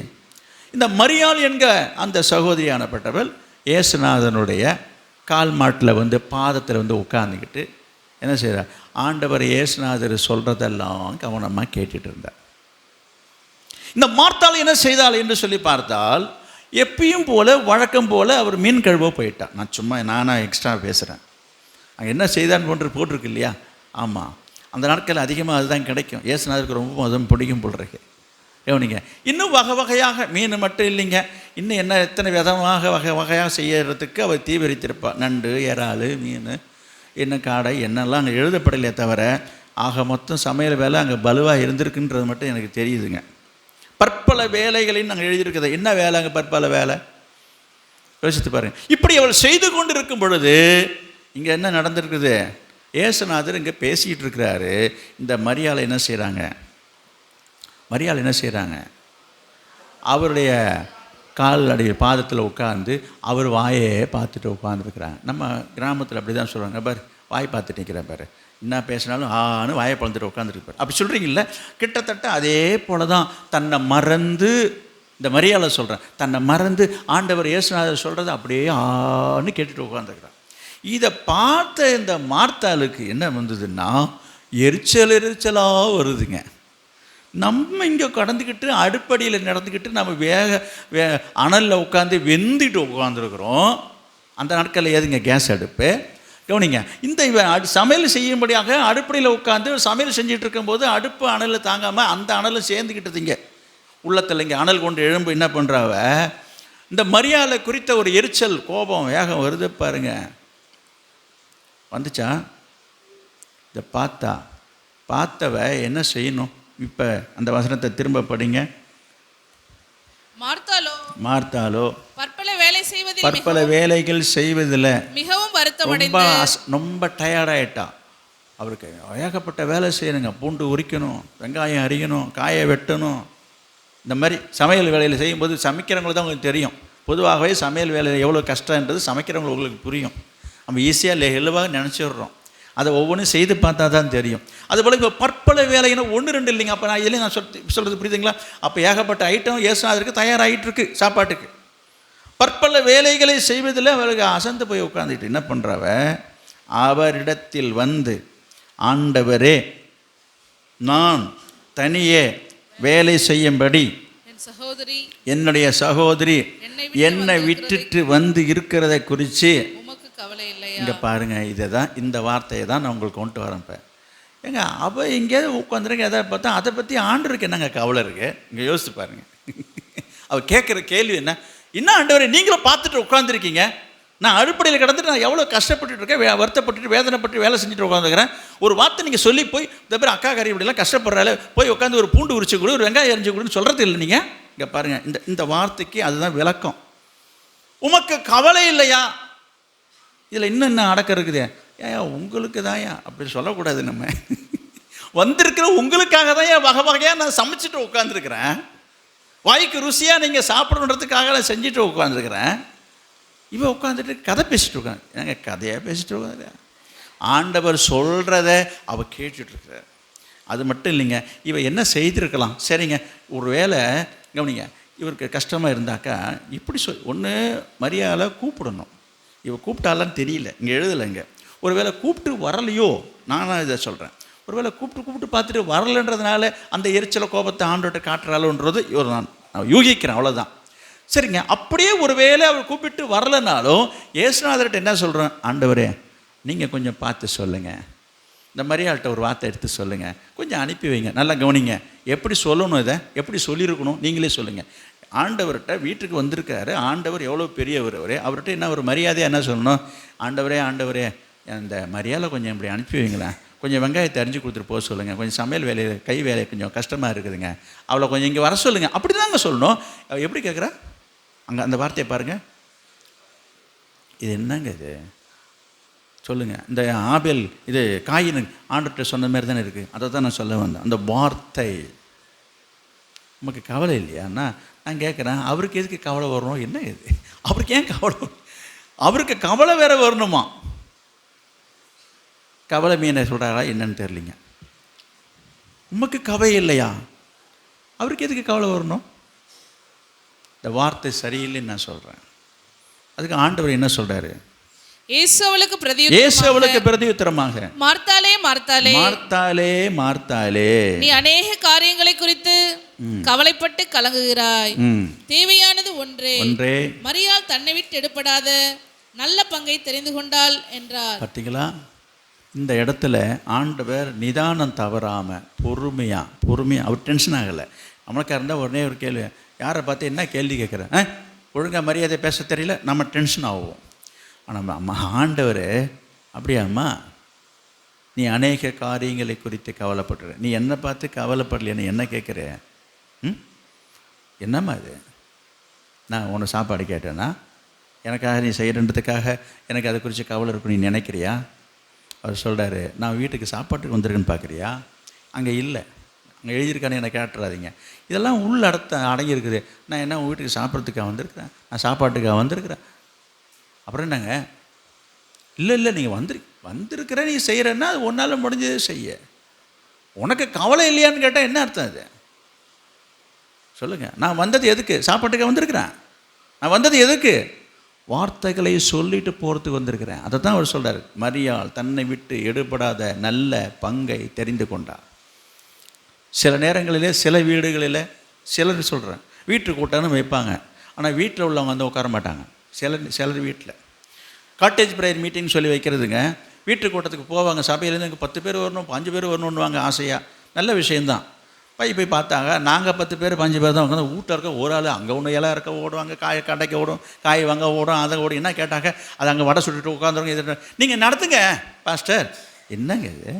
S1: இந்த மரியாள் என்க அந்த சகோதரியானப்பட்டவள் இயேசுநாதனுடைய கால் மாட்டில் பாதத்தில் உட்காந்துக்கிட்டு என்ன செய்கிறார், ஆண்டவர் இயேசுநாதர் சொல்கிறதெல்லாம் கவனமாக கேட்டுட்டு இருந்தார். இந்த மார்த்தாள் என்ன செய்தாள் என்று சொல்லி பார்த்தால், எப்பயும் போல் வழக்கம் போல் அவர் மீன் கழுவ போயிட்டார். நான் சும்மா நானாக எக்ஸ்ட்ரா பேசுகிறேன். அங்கே என்ன செய்தான்னு போட்டிருக்கு இல்லையா? ஆமாம், அந்த நாட்களில் அதிகமாக அதுதான் கிடைக்கும். இயேசுநாதருக்கு ரொம்ப அதுவும் பிடிக்கும் போடுறக்கு. கவனிங்க, இன்னும் வகை வகையாக, மீன் மட்டும் இல்லைங்க, இன்னும் என்ன எத்தனை விதமாக வகை வகையாக செய்யறதுக்கு அவர் தீவிரித்திருப்பார். நண்டு, இறால், மீன், என்ன காடை, என்னெல்லாம் அங்கே எழுதப்படலையே தவிர ஆக மொத்தம் சமையல் வேலை அங்கே பலுவாக இருந்திருக்குன்றது மட்டும் எனக்கு தெரியுதுங்க. பற்பல வேலைகளின்னு நாங்கள் எழுதியிருக்குது. என்ன வேலை அங்கே பற்பல வேலை யோசித்து பாருங்கள். இப்படி அவள் செய்து கொண்டு இருக்கும் பொழுது இங்கே என்ன நடந்திருக்குது, இயேசுநாதர் இங்கே பேசிகிட்டு இருக்கிறாரு. இந்த மரியாள் என்ன செய்கிறாங்க, அவருடைய கால் அடி பாதத்தில் உட்காந்து அவர் வாயை பார்த்துட்டு உட்காந்துருக்குறாங்க. நம்ம கிராமத்தில் அப்படி தான் சொல்கிறாங்க, பாரு வாய் பார்த்துட்டு நிற்கிறேன் பாரு, என்ன பேசினாலும் ஆன்னு வாயை பழந்துட்டு உட்காந்துருப்பார். அப்படி சொல்கிறீங்கள, கிட்டத்தட்ட அதே போல தான் தன்னை மறந்து, இந்த மரியாதை சொல்கிறேன், தன்னை மறந்து ஆண்டவர் இயேசுநாதர் சொல்கிறத அப்படியே ஆன்னு கேட்டுட்டு உட்காந்துருக்குறான். இதை பார்த்த இந்த மார்த்தாளுக்கு என்ன வந்ததுன்னா, எரிச்சலாக வருதுங்க. நம்ம இங்கே கடந்துக்கிட்டு அடுப்படியில் நடந்துக்கிட்டு நம்ம அனலில் உட்காந்து வெந்துட்டு உட்காந்துருக்குறோம். அந்த நாட்களில் ஏதுங்க கேஸ் அடுப்பு? கவனிங்க, இந்த சமையல் செய்யும்படியாக அடுப்படியில் உட்காந்து சமையல் செஞ்சுட்டு இருக்கும்போது அடுப்பு அனலில் தாங்காமல் அந்த அனலை சேர்ந்துக்கிட்டதுங்க உள்ளத்தில். இங்கே அனல் கொண்டு எழும்பு என்ன பண்ணுறாவ, இந்த மரியாதை குறித்த ஒரு எரிச்சல், கோபம், வேகம் வருது பாருங்க. வந்துச்சா? இதை பார்த்தவ என்ன செய்யணும்? இப்போ அந்த வசனத்தை திரும்ப படிங்க. மார்த்தாலோ பற்பல வேலைகள் செய்வதில் மிகவும் வருத்தமடைந்து ரொம்ப டயர்டாயிட்டா. அவருக்கு ஏகப்பட்ட வேலை செய்யணுங்க. பூண்டு உரிக்கணும், வெங்காயம் அரிக்கணும், காயை வெட்டணும். இந்த மாதிரி சமையல் வேலையில் செய்யும்போது சமைக்கிறவங்களுக்கு தான் உங்களுக்கு தெரியும். பொதுவாகவே சமையல் வேலையில் எவ்வளோ கஷ்டன்றது சமைக்கிறவங்களுக்கு உங்களுக்கு புரியும். நம்ம ஈஸியாக எளிவாக நினச்சிடுறோம். அதை ஒவ்வொன்றும் செய்து பார்த்தா தான் தெரியும். அதுபோல் இப்போ பற்பல வேலைன்னா 1-2 இல்லைங்க. அப்போ நான் இதுலேயும் நான் சொல்கிறது புரியுதுங்களா? அப்போ ஏகப்பட்ட ஐட்டம் இயேசுநாதருக்கு தயாராகிட்டுருக்கு சாப்பாட்டுக்கு. பற்பல வேலைகளை செய்வதில் அவருக்கு அசந்து போய் உட்காந்துட்டு என்ன பண்ணுறவ, அவரிடத்தில் வந்து, ஆண்டவரே, நான் தனியே வேலை செய்யும்படி என்னுடைய சகோதரி என்னை விட்டுட்டு வந்து இருக்கிறத குறித்து இங்கே பாருங்கள். இதை தான், இந்த வார்த்தையை தான் நான் உங்களுக்கு கொண்டு வரேன். இப்போ ஏங்க அவள் எங்கேயாவது உட்காந்துருங்க, எதாவது பார்த்தா அதை பற்றி ஆண்டவருக்கு என்னங்க கவலை இருக்குது? இங்கே யோசித்து பாருங்கள். அவள் கேட்குற கேள்வி என்ன ஆண்டவரே நீங்களும் பார்த்துட்டு உட்காந்துருக்கீங்க, நான் அடுப்படையில் கிடந்துட்டு நான் எவ்வளோ கஷ்டப்பட்டுட்டு இருக்கேன், வருத்தப்பட்டுட்டு வேதனைப்பட்டு வேலை செஞ்சுட்டு உட்காந்துக்கிறேன். ஒரு வார்த்தை நீங்கள் சொல்லி போய் இந்த பேர் அக்கா கறி இப்படிலாம் கஷ்டப்படுறாள், போய் உட்காந்து ஒரு பூண்டு உரிச்சு கொடு, ஒரு வெங்காயம் எரிஞ்சு கொடுன்னு சொல்கிறது இல்லை நீங்கள். இங்கே பாருங்கள், இந்த வார்த்தைக்கு அதுதான் விளக்கம். உமக்கு கவலை இல்லையா? இதில் இன்னும் என்ன அடக்கம் இருக்குது? ஏன் உங்களுக்கு தான் ஏன் அப்படி சொல்லக்கூடாது. நம்ம வந்திருக்கிற உங்களுக்காக தான் ஏன் வகை வகையாக நான் சமைச்சிட்டு உட்காந்துருக்கிறேன். வாய்க்கு ருசியாக நீங்கள் சாப்பிடணுன்றதுக்காக நான் செஞ்சுட்டு உட்காந்துருக்கிறேன். இவன் உட்காந்துட்டு கதை பேசிட்டு உட்காந்து, ஏங்க கதையாக பேசிட்டு உட்காந்து ஆண்டவர் சொல்கிறத அவள் கேட்டுட்ருக்கிறார். அது மட்டும் இல்லைங்க, இவன் என்ன செய்திருக்கலாம்? சரிங்க, ஒரு வேளை கவனிங்க, இவருக்கு கஷ்டமாக இருந்தாக்கா இப்படி ஒன்று மரியாதை கூப்பிடணும். இவன் கூப்பிட்டாலான்னு தெரியல, இங்கே எழுதலைங்க. ஒரு வேளை கூப்பிட்டு வரலையோ, நானும் இதை சொல்கிறேன். ஒரு வேளை கூப்பிட்டு பார்த்துட்டு வரலைன்றதுனால அந்த எரிச்சலை கோபத்தை ஆண்டோட்ட காட்டுறாளோன்றது இவர் நான் யூகிக்கிறேன், அவ்வளோதான். சரிங்க, அப்படியே ஒரு வேளை அவர் கூப்பிட்டு வரலைனாலும் இயேசுநாதர்கிட்ட என்ன சொல்கிறேன், ஆண்டவரே நீங்கள் கொஞ்சம் பார்த்து சொல்லுங்கள், இந்த மரியாள்கிட்ட ஒரு வார்த்தை எடுத்து சொல்லுங்கள், கொஞ்சம் அனுப்பி வைங்க. நல்லா கவனிங்க, எப்படி சொல்லணும், இதை எப்படி சொல்லியிருக்கணும் நீங்களே சொல்லுங்கள். ஆண்டவர்கிட்ட வீட்டுக்கு வந்திருக்காரு, ஆண்டவர் எவ்வளோ பெரியவர், அவர்கிட்ட என்ன ஒரு மரியாதையாக என்ன சொல்லணும், ஆண்டவரே அந்த மரியாதை கொஞ்சம் இப்படி அனுப்பி வைங்களேன், கொஞ்சம் வெங்காயத்தை அரிஞ்சு கொடுத்துட்டு போக சொல்லுங்கள், கொஞ்சம் சமையல் வேலையை கை வேலை கொஞ்சம் கஷ்டமாக இருக்குதுங்க, அவளை கொஞ்சம் இங்கே வர சொல்லுங்கள். அப்படி தாங்க சொல்லணும். எப்படி கேட்குறா அங்கே அந்த வார்த்தையை பாருங்கள். இது என்னங்க இது சொல்லுங்கள். இந்த ஆபேல் இது காயின் ஆண்டவர்கிட்ட சொன்ன மாதிரி தானே இருக்குது. அதை தான் நான் சொல்ல வந்தேன். அந்த வார்த்தை நமக்கு கவலை இல்லையாண்ணா? நான் கேட்குறேன், அவருக்கு எதுக்கு கவலை வரணும்? என்ன இது அவருக்கு ஏன் கவலை வரும்? அவருக்கு கவலை வேற வரணுமா? கவலை மீனை சொல்கிறாரா என்னன்னு தெரியலிங்க. உமக்கு கவலை இல்லையா? அவருக்கு எதுக்கு கவலை வரணும்? இந்த வார்த்தை சரியில்லைன்னு நான் சொல்கிறேன். அதுக்கு ஆண்டவர் என்ன சொல்கிறாரு? இயேசுவுக்கு பிரதியுத்தரமாக, மார்த்தாளே,
S2: நீ அநேக காரியங்களை குறித்து கவலைப்பட்டு கலங்குகிறாய், தேவையானது ஒன்றே, மரியாள் தன்னை விட்டு எடுபடாத நல்ல பங்கை தெரிந்து கொண்டாள் என்றார்.
S1: பார்த்தீங்களா? இந்த இடத்துல ஆண்டவர் நிதானம் தவறாமல் பொறுமையாக அவர் டென்ஷன் ஆகலை. நம்மளுக்காக இருந்தால் உடனே ஒரு கேள்வி, யாரை பார்த்து என்ன கேள்வி கேட்குறேன், ஒழுங்காக மரியாதை பேச தெரியல, நம்ம டென்ஷன் ஆகும். ஆனால் அம்மா ஆண்டவர் அப்படியாம்மா, நீ அநேக காரியங்களை குறித்து கவலைப்படுற, நீ என்னை பார்த்து கவலைப்படலைன்னு என்ன கேட்குற? என்னம்மா இது? நான் உன்னை சாப்பாடு கேட்டேன்னா எனக்காக நீ செய்கிறன்றதுக்காக எனக்கு அதை குறித்து கவலை இருக்கும் நீ நினைக்கிறியா? அவர் சொல்கிறாரு, நான் வீட்டுக்கு சாப்பாட்டுக்கு வந்திருக்குன்னு பார்க்குறியா? அங்கே இல்லை, அங்கே எழுதியிருக்கானே என்னை கேட்டுறாதீங்க. இதெல்லாம் உள்ள அடங்கியிருக்குது. நான் என்ன உங்கள் வீட்டுக்கு சாப்பிட்றதுக்காக வந்திருக்கிறேன், நான் சாப்பாட்டுக்காக வந்திருக்கிறேன். அப்புறம் என்னங்க? இல்லை நீங்கள் வந்திருக்கிற நீ செய்கிறன்னா அது ஒன்றால் முடிஞ்சது செய்ய. உனக்கு கவலை இல்லையான்னு கேட்டால் என்ன அர்த்தம் அது? சொல்லுங்கள். நான் வந்தது எதுக்கு? சாப்பாட்டுக்காக வந்திருக்கிறேன். நான் வந்தது எதுக்கு? வார்த்தைகளை சொல்லிட்டு போகிறதுக்கு வந்திருக்கிறேன். அதை தான் அவர் சொல்கிறார். மரியாள் தன்னை விட்டு எடுபடாத நல்ல பங்கை தெரிந்து கொண்டார். சில நேரங்களிலே சில வீடுகளில் சிலர் சொல்கிறேன் வீட்டு கூட்டம்னு வைப்பாங்க. ஆனால் வீட்டில் உள்ளவங்க வந்து உட்கார மாட்டாங்க. சிலர் வீட்டில் காட்டேஜ் ப்ரேயர் மீட்டிங் சொல்லி வைக்கிறதுங்க. வீட்டு கூட்டத்துக்கு போவாங்க. சபையிலேருந்து எனக்கு 10 பேர் வரணும், 5 பேர் வரணுன்னுவாங்க ஆசையாக. நல்ல விஷயந்தான். போய் பார்த்தாங்க, நாங்கள் 10 பேர் 5 பேர் தான் உட்காந்து. வீட்டில் இருக்க ஒரு ஆள் அங்கே ஒன்று இலை இருக்க ஓடுவாங்க, காய் கடைக்கு ஓடும், காய் வாங்க ஓடும், அதை ஓடும். என்ன கேட்டாங்க, அது அங்கே வடை சுட்டுட்டு உட்காந்துருங்க. இது நீங்கள் நடத்துங்க பாஸ்டர். என்னங்க இது?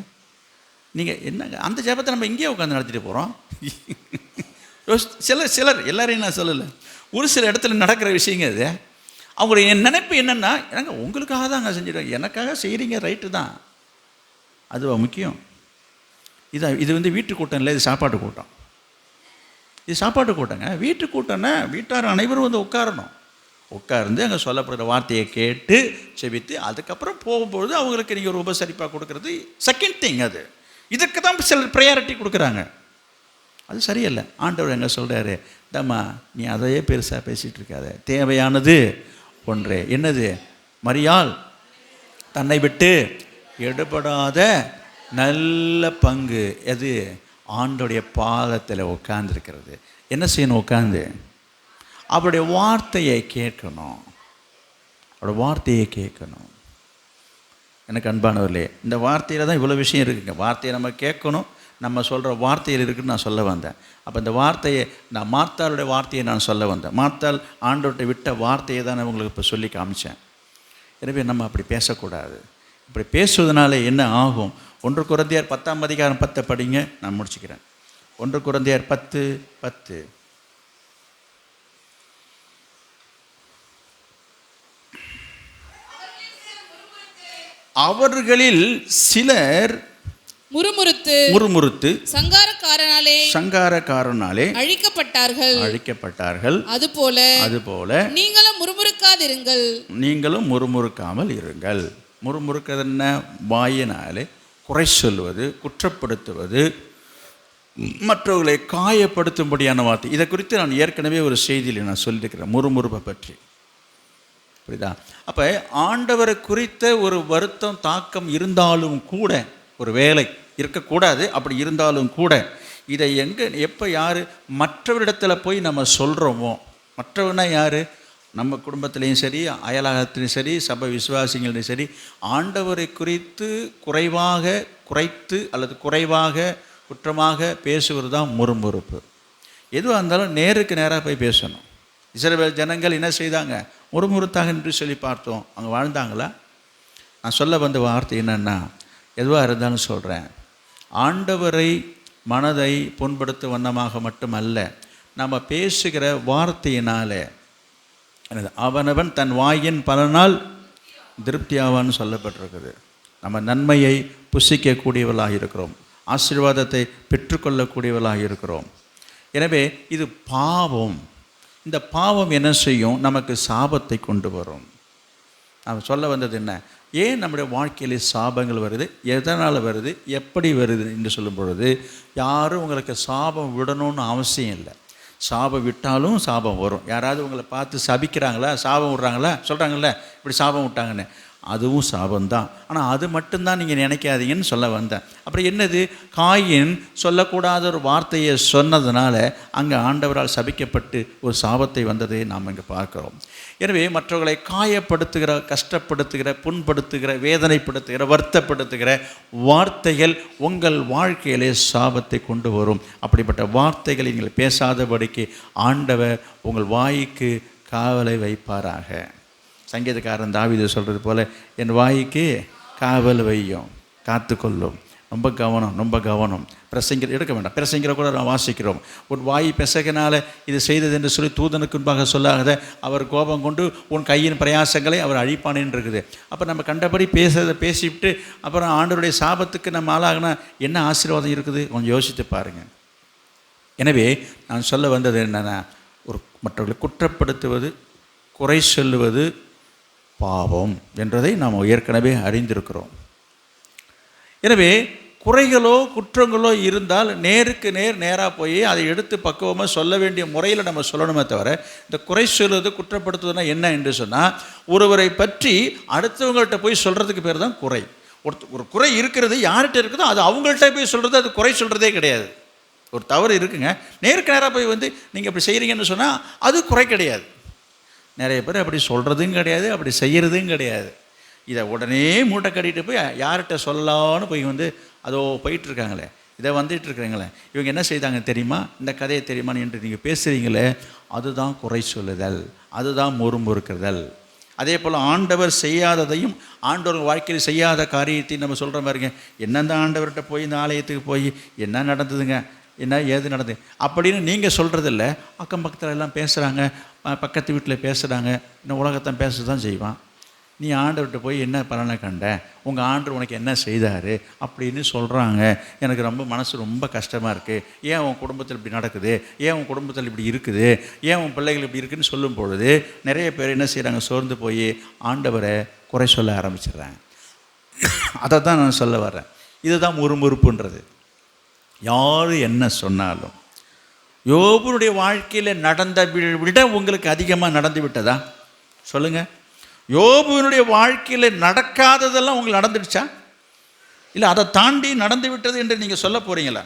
S1: நீங்கள் என்னங்க அந்த ஜெபத்தை நம்ம இங்கேயே உட்காந்து நடத்திட்டு போகிறோம்? சிலர் எல்லாரையும் நான் சொல்லலை, ஒரு சில இடத்துல நடக்கிற விஷயங்க இது. அவங்களுடைய நினைப்பு என்னென்னா, எனக்கு உங்களுக்காக தான் அங்கே செஞ்சிடுவேன், எனக்காக செய்கிறீங்க, ரைட்டு தான், அதுவா முக்கியம்? இது வந்து வீட்டு கூட்டம் இல்லை, இது சாப்பாட்டு கூட்டம். இது சாப்பாட்டு கூட்டங்க. வீட்டு கூட்டம்னா வீட்டார் அனைவரும் வந்து உட்கார்ந்து அங்கே சொல்லப்படுற வார்த்தையை கேட்டு செபித்து அதுக்கப்புறம் போகும்பொழுது அவங்களுக்கு நீங்கள் ஒரு உபசரிப்பாக கொடுக்குறது செகண்ட் திங். அது இதுக்கு தான் சிலர் ப்ரையாரிட்டி கொடுக்குறாங்க. அது சரியில்லை. ஆண்டவர் எங்கே சொல்கிறாரு, தம்மா நீ அதையே பெருசாக பேசிகிட்டு இருக்காத, தேவையானது ஒன்றே. என்னது? மரியாள் தன்னை விட்டு எடுபடாத நல்ல பங்கு. எது? ஆண்டோடைய பாதத்தில் உட்கார்ந்துருக்கிறது. என்ன செய்யணும்? உட்காந்து அவருடைய வார்த்தையை கேட்கணும். அவருடைய வார்த்தையை கேட்கணும். எனக்கு அன்பானவர்களே, இந்த வார்த்தையில் தான் இவ்வளோ விஷயம் இருக்குங்க. வார்த்தையை நம்ம கேட்கணும். நம்ம சொல்கிற வார்த்தையில் இருக்குதுன்னு நான் சொல்ல வந்தேன். அப்போ இந்த வார்த்தையை நான் மார்த்தாளுடைய வார்த்தையை நான் சொல்ல வந்தேன். மார்த்தாள் ஆண்டவர்கிட்ட விட்ட வார்த்தையை தான் நான் உங்களுக்கு இப்போ சொல்லி காமிச்சேன். எனவே நம்ம அப்படி பேசக்கூடாது. இப்படி பேசுவதனால என்ன ஆகும்? 1 கொரிந்தியர் 10ஆம் அதிகாரம் 10 படிங்க, நான் முடிச்சுக்கிறேன். 1 கொரிந்தியர் 10:10. அவர்களில் சிலர் முறுமுறுத்து சங்காரக்காரனாலே அழிக்கப்பட்டார்கள். அதுபோல நீங்களும் முறுமுறுக்காமல் இருங்கள். முறுமுறுக்கிறது என்ன? வாயினாலே குறை சொல்வது, குற்றப்படுத்துவது, மற்றவர்களை காயப்படுத்தும்படியான வார்த்தை. இதை குறித்து நான் ஏற்கனவே ஒரு செய்தியில் நான் சொல்லியிருக்கிறேன், முறுமுறுப்பை பற்றி. புரியுதா? அப்போ ஆண்டவரை குறித்த ஒரு வருத்தம் தாக்கம் இருந்தாலும் கூட, ஒரு வேலை இருக்கக்கூடாது, அப்படி இருந்தாலும் கூட இதை எப்போ யார் மற்றவரிடத்தில் போய் நம்ம சொல்கிறோமோ, மற்றவனா யார்? நம்ம குடும்பத்திலையும் சரி, அயலாகத்திலையும் சரி, சபை விசுவாசிகளையும் சரி, ஆண்டவரை குறித்து குறைத்து அல்லது குறைவாக குற்றமாக பேசுவது தான் முறுமுறுப்பு. எதுவாக இருந்தாலும் நேருக்கு நேராக போய் பேசணும். இஸ்ரவேல் ஜனங்கள் என்ன செய்தாங்க? முறுமுறுத்தாக என்று சொல்லி பார்த்தோம். அவங்க வாழ்ந்தாங்களா? நான் சொல்ல வந்த வார்த்தை என்னென்னா, எதுவாக இருந்தாலும் சொல்கிறேன், ஆண்டவரை மனதை புண்படுத்தும் வண்ணமாக மட்டுமல்ல, நம்ம பேசுகிற வார்த்தையினாலே அவனவன் தன் வாயின் பலனால் திருப்தியாவான்னு சொல்லப்பட்டிருக்குது. நம்ம நன்மையை புசிக்கக்கூடியவர்களாக இருக்கிறோம், ஆசீர்வாதத்தை பெற்றுக்கொள்ளக்கூடியவர்களாக இருக்கிறோம். எனவே இது பாவம். இந்த பாவம் என்ன செய்யும்? நமக்கு சாபத்தை கொண்டு வரும். நான் சொல்ல வந்தது என்ன? ஏன் நம்முடைய வாழ்க்கையிலே சாபங்கள் வருது, எதனால் வருது, எப்படி வருது என்று சொல்லும் பொழுது, யாரும் உங்களுக்கு சாபம் விடணும்னு அவசியம் இல்லை. சாபம் விட்டாலும் சாபம் வரும். யாராவது உங்களை பார்த்து சபிக்கிறாங்களா, சாபம் விட்றாங்களா, சொல்கிறாங்கல்ல இப்படி சாபம் விட்டாங்கன்னு, அதுவும் சாபம்தான். ஆனால் அது மட்டும்தான் நீங்கள் நினைக்காதீங்கன்னு சொல்ல வந்தேன். அப்புறம் என்னது? காயின் சொல்லக்கூடாத ஒரு வார்த்தையை சொன்னதுனால அங்கே ஆண்டவரால் சபிக்கப்பட்டு ஒரு சாபத்தை வந்ததை நாம் இங்கே பார்க்குறோம். எனவே மற்றவர்களை காயப்படுத்துகிற, கஷ்டப்படுத்துகிற, புண்படுத்துகிற, வேதனைப்படுத்துகிற, வருத்தப்படுத்துகிற வார்த்தைகள் உங்கள் வாழ்க்கையிலே சாபத்தை கொண்டு வரும். அப்படிப்பட்ட வார்த்தைகளை நீங்கள் பேசாதபடிக்கு ஆண்டவர் உங்கள் வாய்க்கு காவலை வைப்பாராக. சங்கீதக்காரன் தாவீது சொல்கிறது போல், என் வாய்க்கு காவல் வையும், காத்துக்கொள்ளும். ரொம்ப கவனம். பிரசங்கிற எடுக்க வேண்டாம். பிரசங்கிற கூட நான் வாசிக்கிறோம். உன் வாய் பெசகினால இது செய்தது என்று சொல்லி தூதனுக்கு முன்பாக சொல்லாத, அவர் கோபம் கொண்டு உன் கையின் பிரயாசங்களை அவர் அழிப்பானேன்னு இருக்குது. அப்போ நம்ம கண்டபடி பேசிவிட்டு அப்புறம் ஆண்டவருடைய சாபத்துக்கு நம்ம ஆளாகினா என்ன ஆசீர்வாதம் இருக்குது? கொஞ்சம் யோசித்து பாருங்கள். எனவே நான் சொல்ல வந்தது என்னென்னா, ஒரு மற்றவர்களை குற்றப்படுத்துவது, குறை சொல்லுவது பாவம் என்றதை நாம் ஏற்கனவே அறிந்திருக்கிறோம். எனவே குறைகளோ குற்றங்களோ இருந்தால் நேருக்கு நேராக போய் அதை எடுத்து பக்குவமாக சொல்ல வேண்டிய முறையில் நம்ம சொல்லணுமே தவிர, இந்த குறை சொல்வது குற்றப்படுத்துவதுனா என்ன என்று சொன்னால், ஒருவரை பற்றி அடுத்தவங்கள்ட்ட போய் சொல்கிறதுக்கு பேர் தான் குறை. ஒரு குறை இருக்கிறது யார்கிட்ட இருக்குதோ அது அவங்கள்ட்ட போய் சொல்கிறது, அது குறை சொல்கிறதே கிடையாது. ஒரு தவறு இருக்குங்க, நேருக்கு நேராக போய் நீங்கள் இப்படி செய்கிறீங்கன்னு சொன்னால் அது குறை கிடையாது. நிறைய பேர் அப்படி சொல்கிறதும் கிடையாது, அப்படி செய்கிறதும் கிடையாது. இதை உடனே மூட்டை கட்டிட்டு போய் யார்கிட்ட சொல்லலான்னு போய் அதோ போயிட்டுருக்காங்களே, இதை வந்துட்டுருக்குறீங்களே, இவங்க என்ன செய்தாங்க தெரியுமா, இந்த கதையை தெரியுமான்னு என்று நீங்கள் பேசுகிறீங்களே, அதுதான் குறை சொல்லுதல், அதுதான் முறுமுறுக்குதல். அதே போல் ஆண்டவர் செய்யாததையும் ஆண்டவர் வாழ்க்கையில் செய்யாத காரியத்தையும் நம்ம சொல்கிற மாதிரிங்க. என்னென்ன ஆண்டவர்கிட்ட போய் இந்த ஆலயத்துக்கு போய் என்ன நடந்ததுங்க, என்ன ஏது நடந்தது அப்படின்னு நீங்கள் சொல்கிறதில்ல. அக்கம் பக்கத்தில் எல்லாம் பேசுகிறாங்க, பக்கத்து வீட்டில் பேசுகிறாங்க, இன்னும் உலகத்தை பேச தான் செய்வான். நீ ஆண்டவர்கிட்ட போய் என்ன பலனை கண்ட, உங்கள் ஆண்டவர் உனக்கு என்ன செய்தார் அப்படின்னு சொல்கிறாங்க. எனக்கு மனசு ரொம்ப கஷ்டமாக இருக்குது. ஏன் உன் குடும்பத்தில் இப்படி நடக்குது, ஏன் உன் குடும்பத்தில் இப்படி இருக்குது, ஏன் உன் பிள்ளைகள் இப்படி இருக்குதுன்னு சொல்லும் பொழுது நிறைய பேர் என்ன செய்கிறாங்க, சோர்ந்து போய் ஆண்டவரை குறை சொல்ல ஆரம்பிச்சிடுறாங்க. அதை தான் நான் சொல்ல வர்றேன். இதுதான் முறுமுறுப்புன்றது. யார் என்ன சொன்னாலும் யோபுனுடைய வாழ்க்கையில் நடந்த விட உங்களுக்கு அதிகமாக நடந்து விட்டதா சொல்லுங்கள்? யோபுவினுடைய வாழ்க்கையில் நடக்காததெல்லாம் உங்களுக்கு நடந்துடுச்சா, இல்லை அதை தாண்டி நடந்து விட்டது என்று நீங்கள் சொல்ல போகிறீங்களா?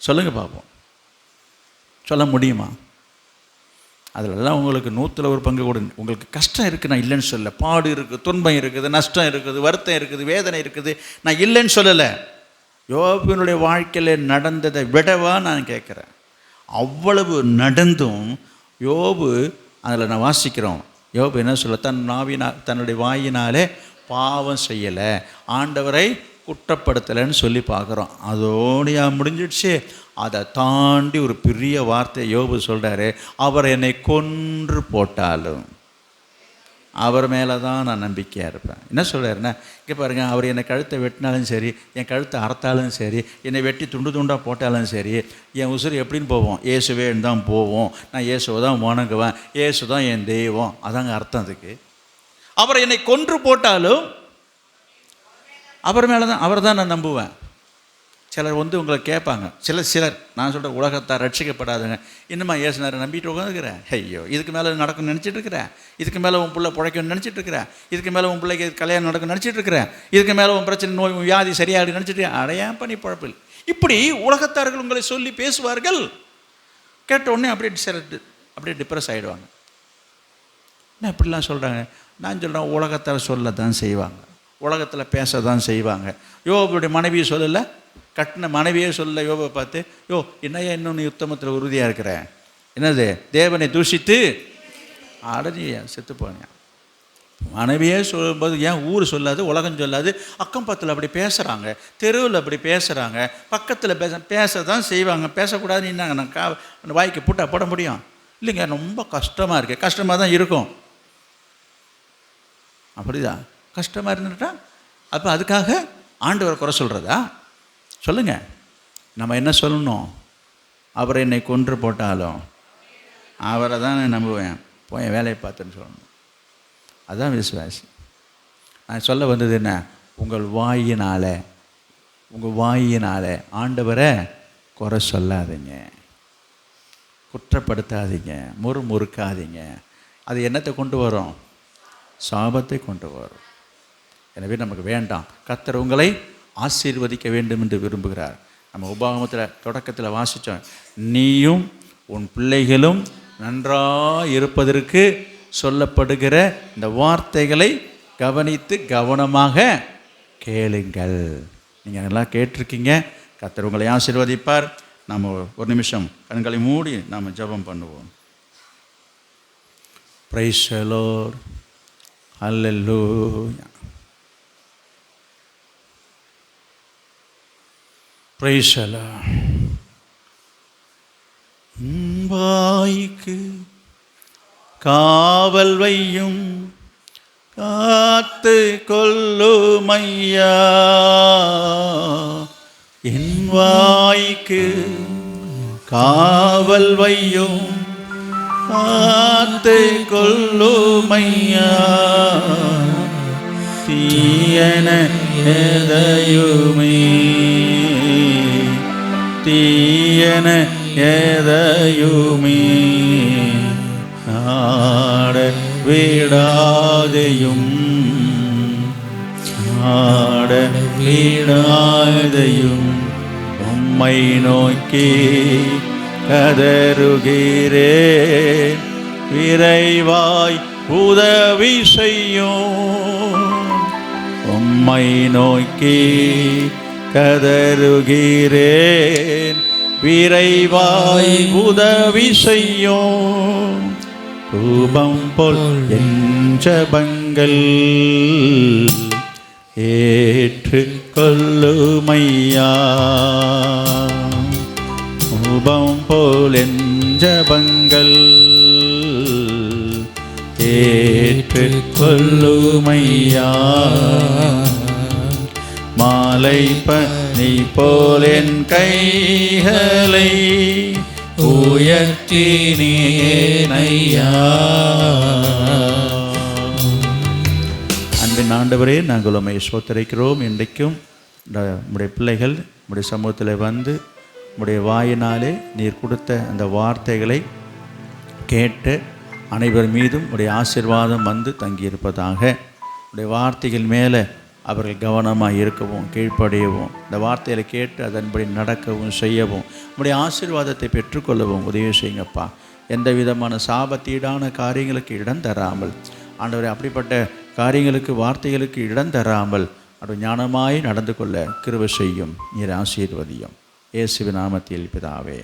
S1: சொல்லுங்கள் பார்ப்போம். சொல்ல முடியுமா? அதிலெல்லாம் உங்களுக்கு 100 பங்கு கூட. உங்களுக்கு கஷ்டம் இருக்குது, நான் இல்லைன்னு சொல்லலை. பாடு இருக்குது, துன்பம் இருக்குது, நஷ்டம் இருக்குது, வருத்தம் இருக்குது, வேதனை இருக்குது, நான் இல்லைன்னு சொல்லலை. யோபுவினுடைய வாழ்க்கையில் நடந்ததை விடவா நான் கேட்குறேன். அவ்வளவு நடந்தும் யோபு, அதில் நான் வாசிக்கிறோம், யோபு என்ன சொல்ல, தன்னுடைய வாயினாலே பாவம் செய்யலை, ஆண்டவரை குற்றப்படுத்தலைன்னு சொல்லி பார்க்குறோம். அதோடையா முடிஞ்சிடுச்சு? அதை தாண்டி ஒரு பெரிய வார்த்தை யோபு சொல்கிறாரு, அவர் என்னை கொன்று போட்டாலும் அவர் மேலே தான் நான் நம்பிக்கையாக இருப்பேன். என்ன சொல்கிறாருன்னா, இங்கே பாருங்கள், அவர் என்னை கழுத்தை வெட்டினாலும் சரி, என் கழுத்தை அறுத்தாலும் சரி, என்னை வெட்டி துண்டு துண்டாக போட்டாலும் சரி, என் உசுறு எப்படின்னு போவோம், இயேசுவேன்னு தான் போவோம். நான் இயேசுவை தான் வணங்குவேன், இயேசு தான் என் தெய்வம். அதாங்க அர்த்தம் அதுக்கு. அவர் என்னை கொன்று போட்டாலும் அவர் மேலே தான், அவர் தான் நான் நம்புவேன். சிலர் உங்களை கேட்பாங்க, சிலர் நான் சொல்கிற உலகத்தார் ரட்சிக்கப்படாதுங்க, இன்னுமா இயேசுனாரை நம்பிட்டு உட்காந்துக்கிறேன், ஐயோ இதுக்கு மேலே நடக்கும்னு நினச்சிட்டு இருக்கிறேன், இதுக்கு மேலே உன் பிள்ளை பிழைக்கணும்னு நினச்சிட்டு இருக்கிறேன், இதுக்கு மேலே உன் பிள்ளைக்கு கல்யாணம் நடக்கும்னு நினச்சிட்டு இருக்கிறேன், இதுக்கு மேலே உன் பிரச்சனை நோய் வியாதி சரியாடு நினச்சிட்டு அடையான் பண்ணி பழப்பில். இப்படி உலகத்தார்கள் உங்களை சொல்லி பேசுவார்கள். கேட்ட உடனே அப்படியே டிப்ரெஸ் ஆகிடுவாங்க. என்ன இப்படிலாம் சொல்கிறாங்க? நான் சொல்கிறேன், உலகத்தார் சொல்ல தான் செய்வாங்க, உலகத்தில் பேச தான் செய்வாங்க. யோபுடைய மனைவியை சொல்லலை, கட்டின மனைவியே சொல்ல யோபை பார்த்து, என்னையா இன்னும் நீ உத்தமத்தில் உறுதியாக இருக்கிற, என்னது தேவனை தூஷித்து அடனியா செத்து போனேன். மனைவியே சொல்லும்போது ஏன் ஊர் சொல்லாது, உலகம் சொல்லாது, அக்கம் பக்கத்தில் அப்படி பேசுகிறாங்க, தெருவில் அப்படி பேசுகிறாங்க, பக்கத்தில் பேச தான் செய்வாங்க. பேசக்கூடாதுன்னு என்னங்க நான் வாய்க்கு பூட்டா போட முடியும்? இல்லைங்க, ரொம்ப கஷ்டமாக இருக்குது. கஷ்டமாக தான் இருக்கும். அப்படிதான் கஷ்டமாக இருந்துட்டா அப்போ அதுக்காக ஆண்டவர் குறை சொல்கிறதா? சொல்லுங்கள். நம்ம என்ன சொல்லணும்? அவர் என்னை கொன்று போட்டாலும் அவரை தான் நான் நம்புவேன், போய் வேலையை பார்த்துன்னு சொல்லணும். அதுதான் விசுவாசி. நான் சொல்ல வந்தது என்ன, உங்கள் வாயினால் ஆண்டவரை குறை சொல்லாதீங்க, குற்றப்படுத்தாதீங்க, முறுமுறுக்காதீங்க. அது என்னத்தை கொண்டு வரும்? சாபத்தை கொண்டு வரும். எனவே நமக்கு வேண்டாம். கர்த்தர் உங்களை ஆசீர்வதிக்க வேண்டும் என்று விரும்புகிறார். நம்ம உபாகமத்தில் தொடக்கத்தில் வாசித்தோம், நீயும் உன் பிள்ளைகளும் நன்றாக இருப்பதற்கு சொல்லப்படுகிற இந்த வார்த்தைகளை கவனித்து கவனமாக கேளுங்கள். நீங்கள் நல்லா கேட்டிருக்கீங்க. கர்த்தர் உங்களை ஆசீர்வதிப்பார். நாம் ஒரு நிமிஷம் கண்களை மூடி நாம் ஜெபம் பண்ணுவோம். Praise the Lord. Hallelujah. Praise the Lord. வாய்க்கு காவல் வையும் காத்து கொள்ளுமையா, என் வாய்க்கு காவல் வையும் காத்து கொள்ளுமையா தீயன எதையுமே தீயன எதையுமே ஆட விடாதையும் ஆட விடாதையும் உம்மை நோக்கி கதறுகிறேன் விரைவாய் உதவி செய்யும் உம்மை நோக்கி கதறுகிறேன் விரைவாய் உதவி செய்யும் ரூபம் போல் என் ஜெபங்கள் ஏற்று கொள்ளுமையா ரூபம் போல் என் ஜெபங்கள் ஏற்று கொள்ளுமையா மாலை பனி போல் என் கைகளை உயர்த்தினேனையா. அன்பின் ஆண்டவரே, நாங்கள் உம்மை ஸ்தோத்திரிக்கிறோம். இன்றைக்கும் நம்முடைய பிள்ளைகள் நம்முடைய சமூகத்தில் வந்து நம்முடைய வாயினாலே நீர் கொடுத்த அந்த வார்த்தைகளை கேட்டு அனைவர் மீதும் உடைய ஆசீர்வாதம் வந்து தங்கியிருப்பதாக. உடைய வார்த்தைகள் மேலே அவர்கள் கவனமாக இருக்கவும் கீழ்ப்படையவும் இந்த வார்த்தைகளை கேட்டு அதன்படி நடக்கவும் செய்யவும் உடைய ஆசீர்வாதத்தை பெற்றுக்கொள்ளவும் உதவி செய்யுங்கப்பா. எந்த விதமான சாபத்தீடான காரியங்களுக்கு இடம் தராமல் ஆண்டவரே, அப்படிப்பட்ட காரியங்களுக்கு வார்த்தைகளுக்கு இடம் தராமல் அது ஞானமாய் நடந்து கொள்ள கிருபை செய்யும். நீர் ஆசீர்வதியும். இயேசுவின் நாமத்தில் பிதாவே.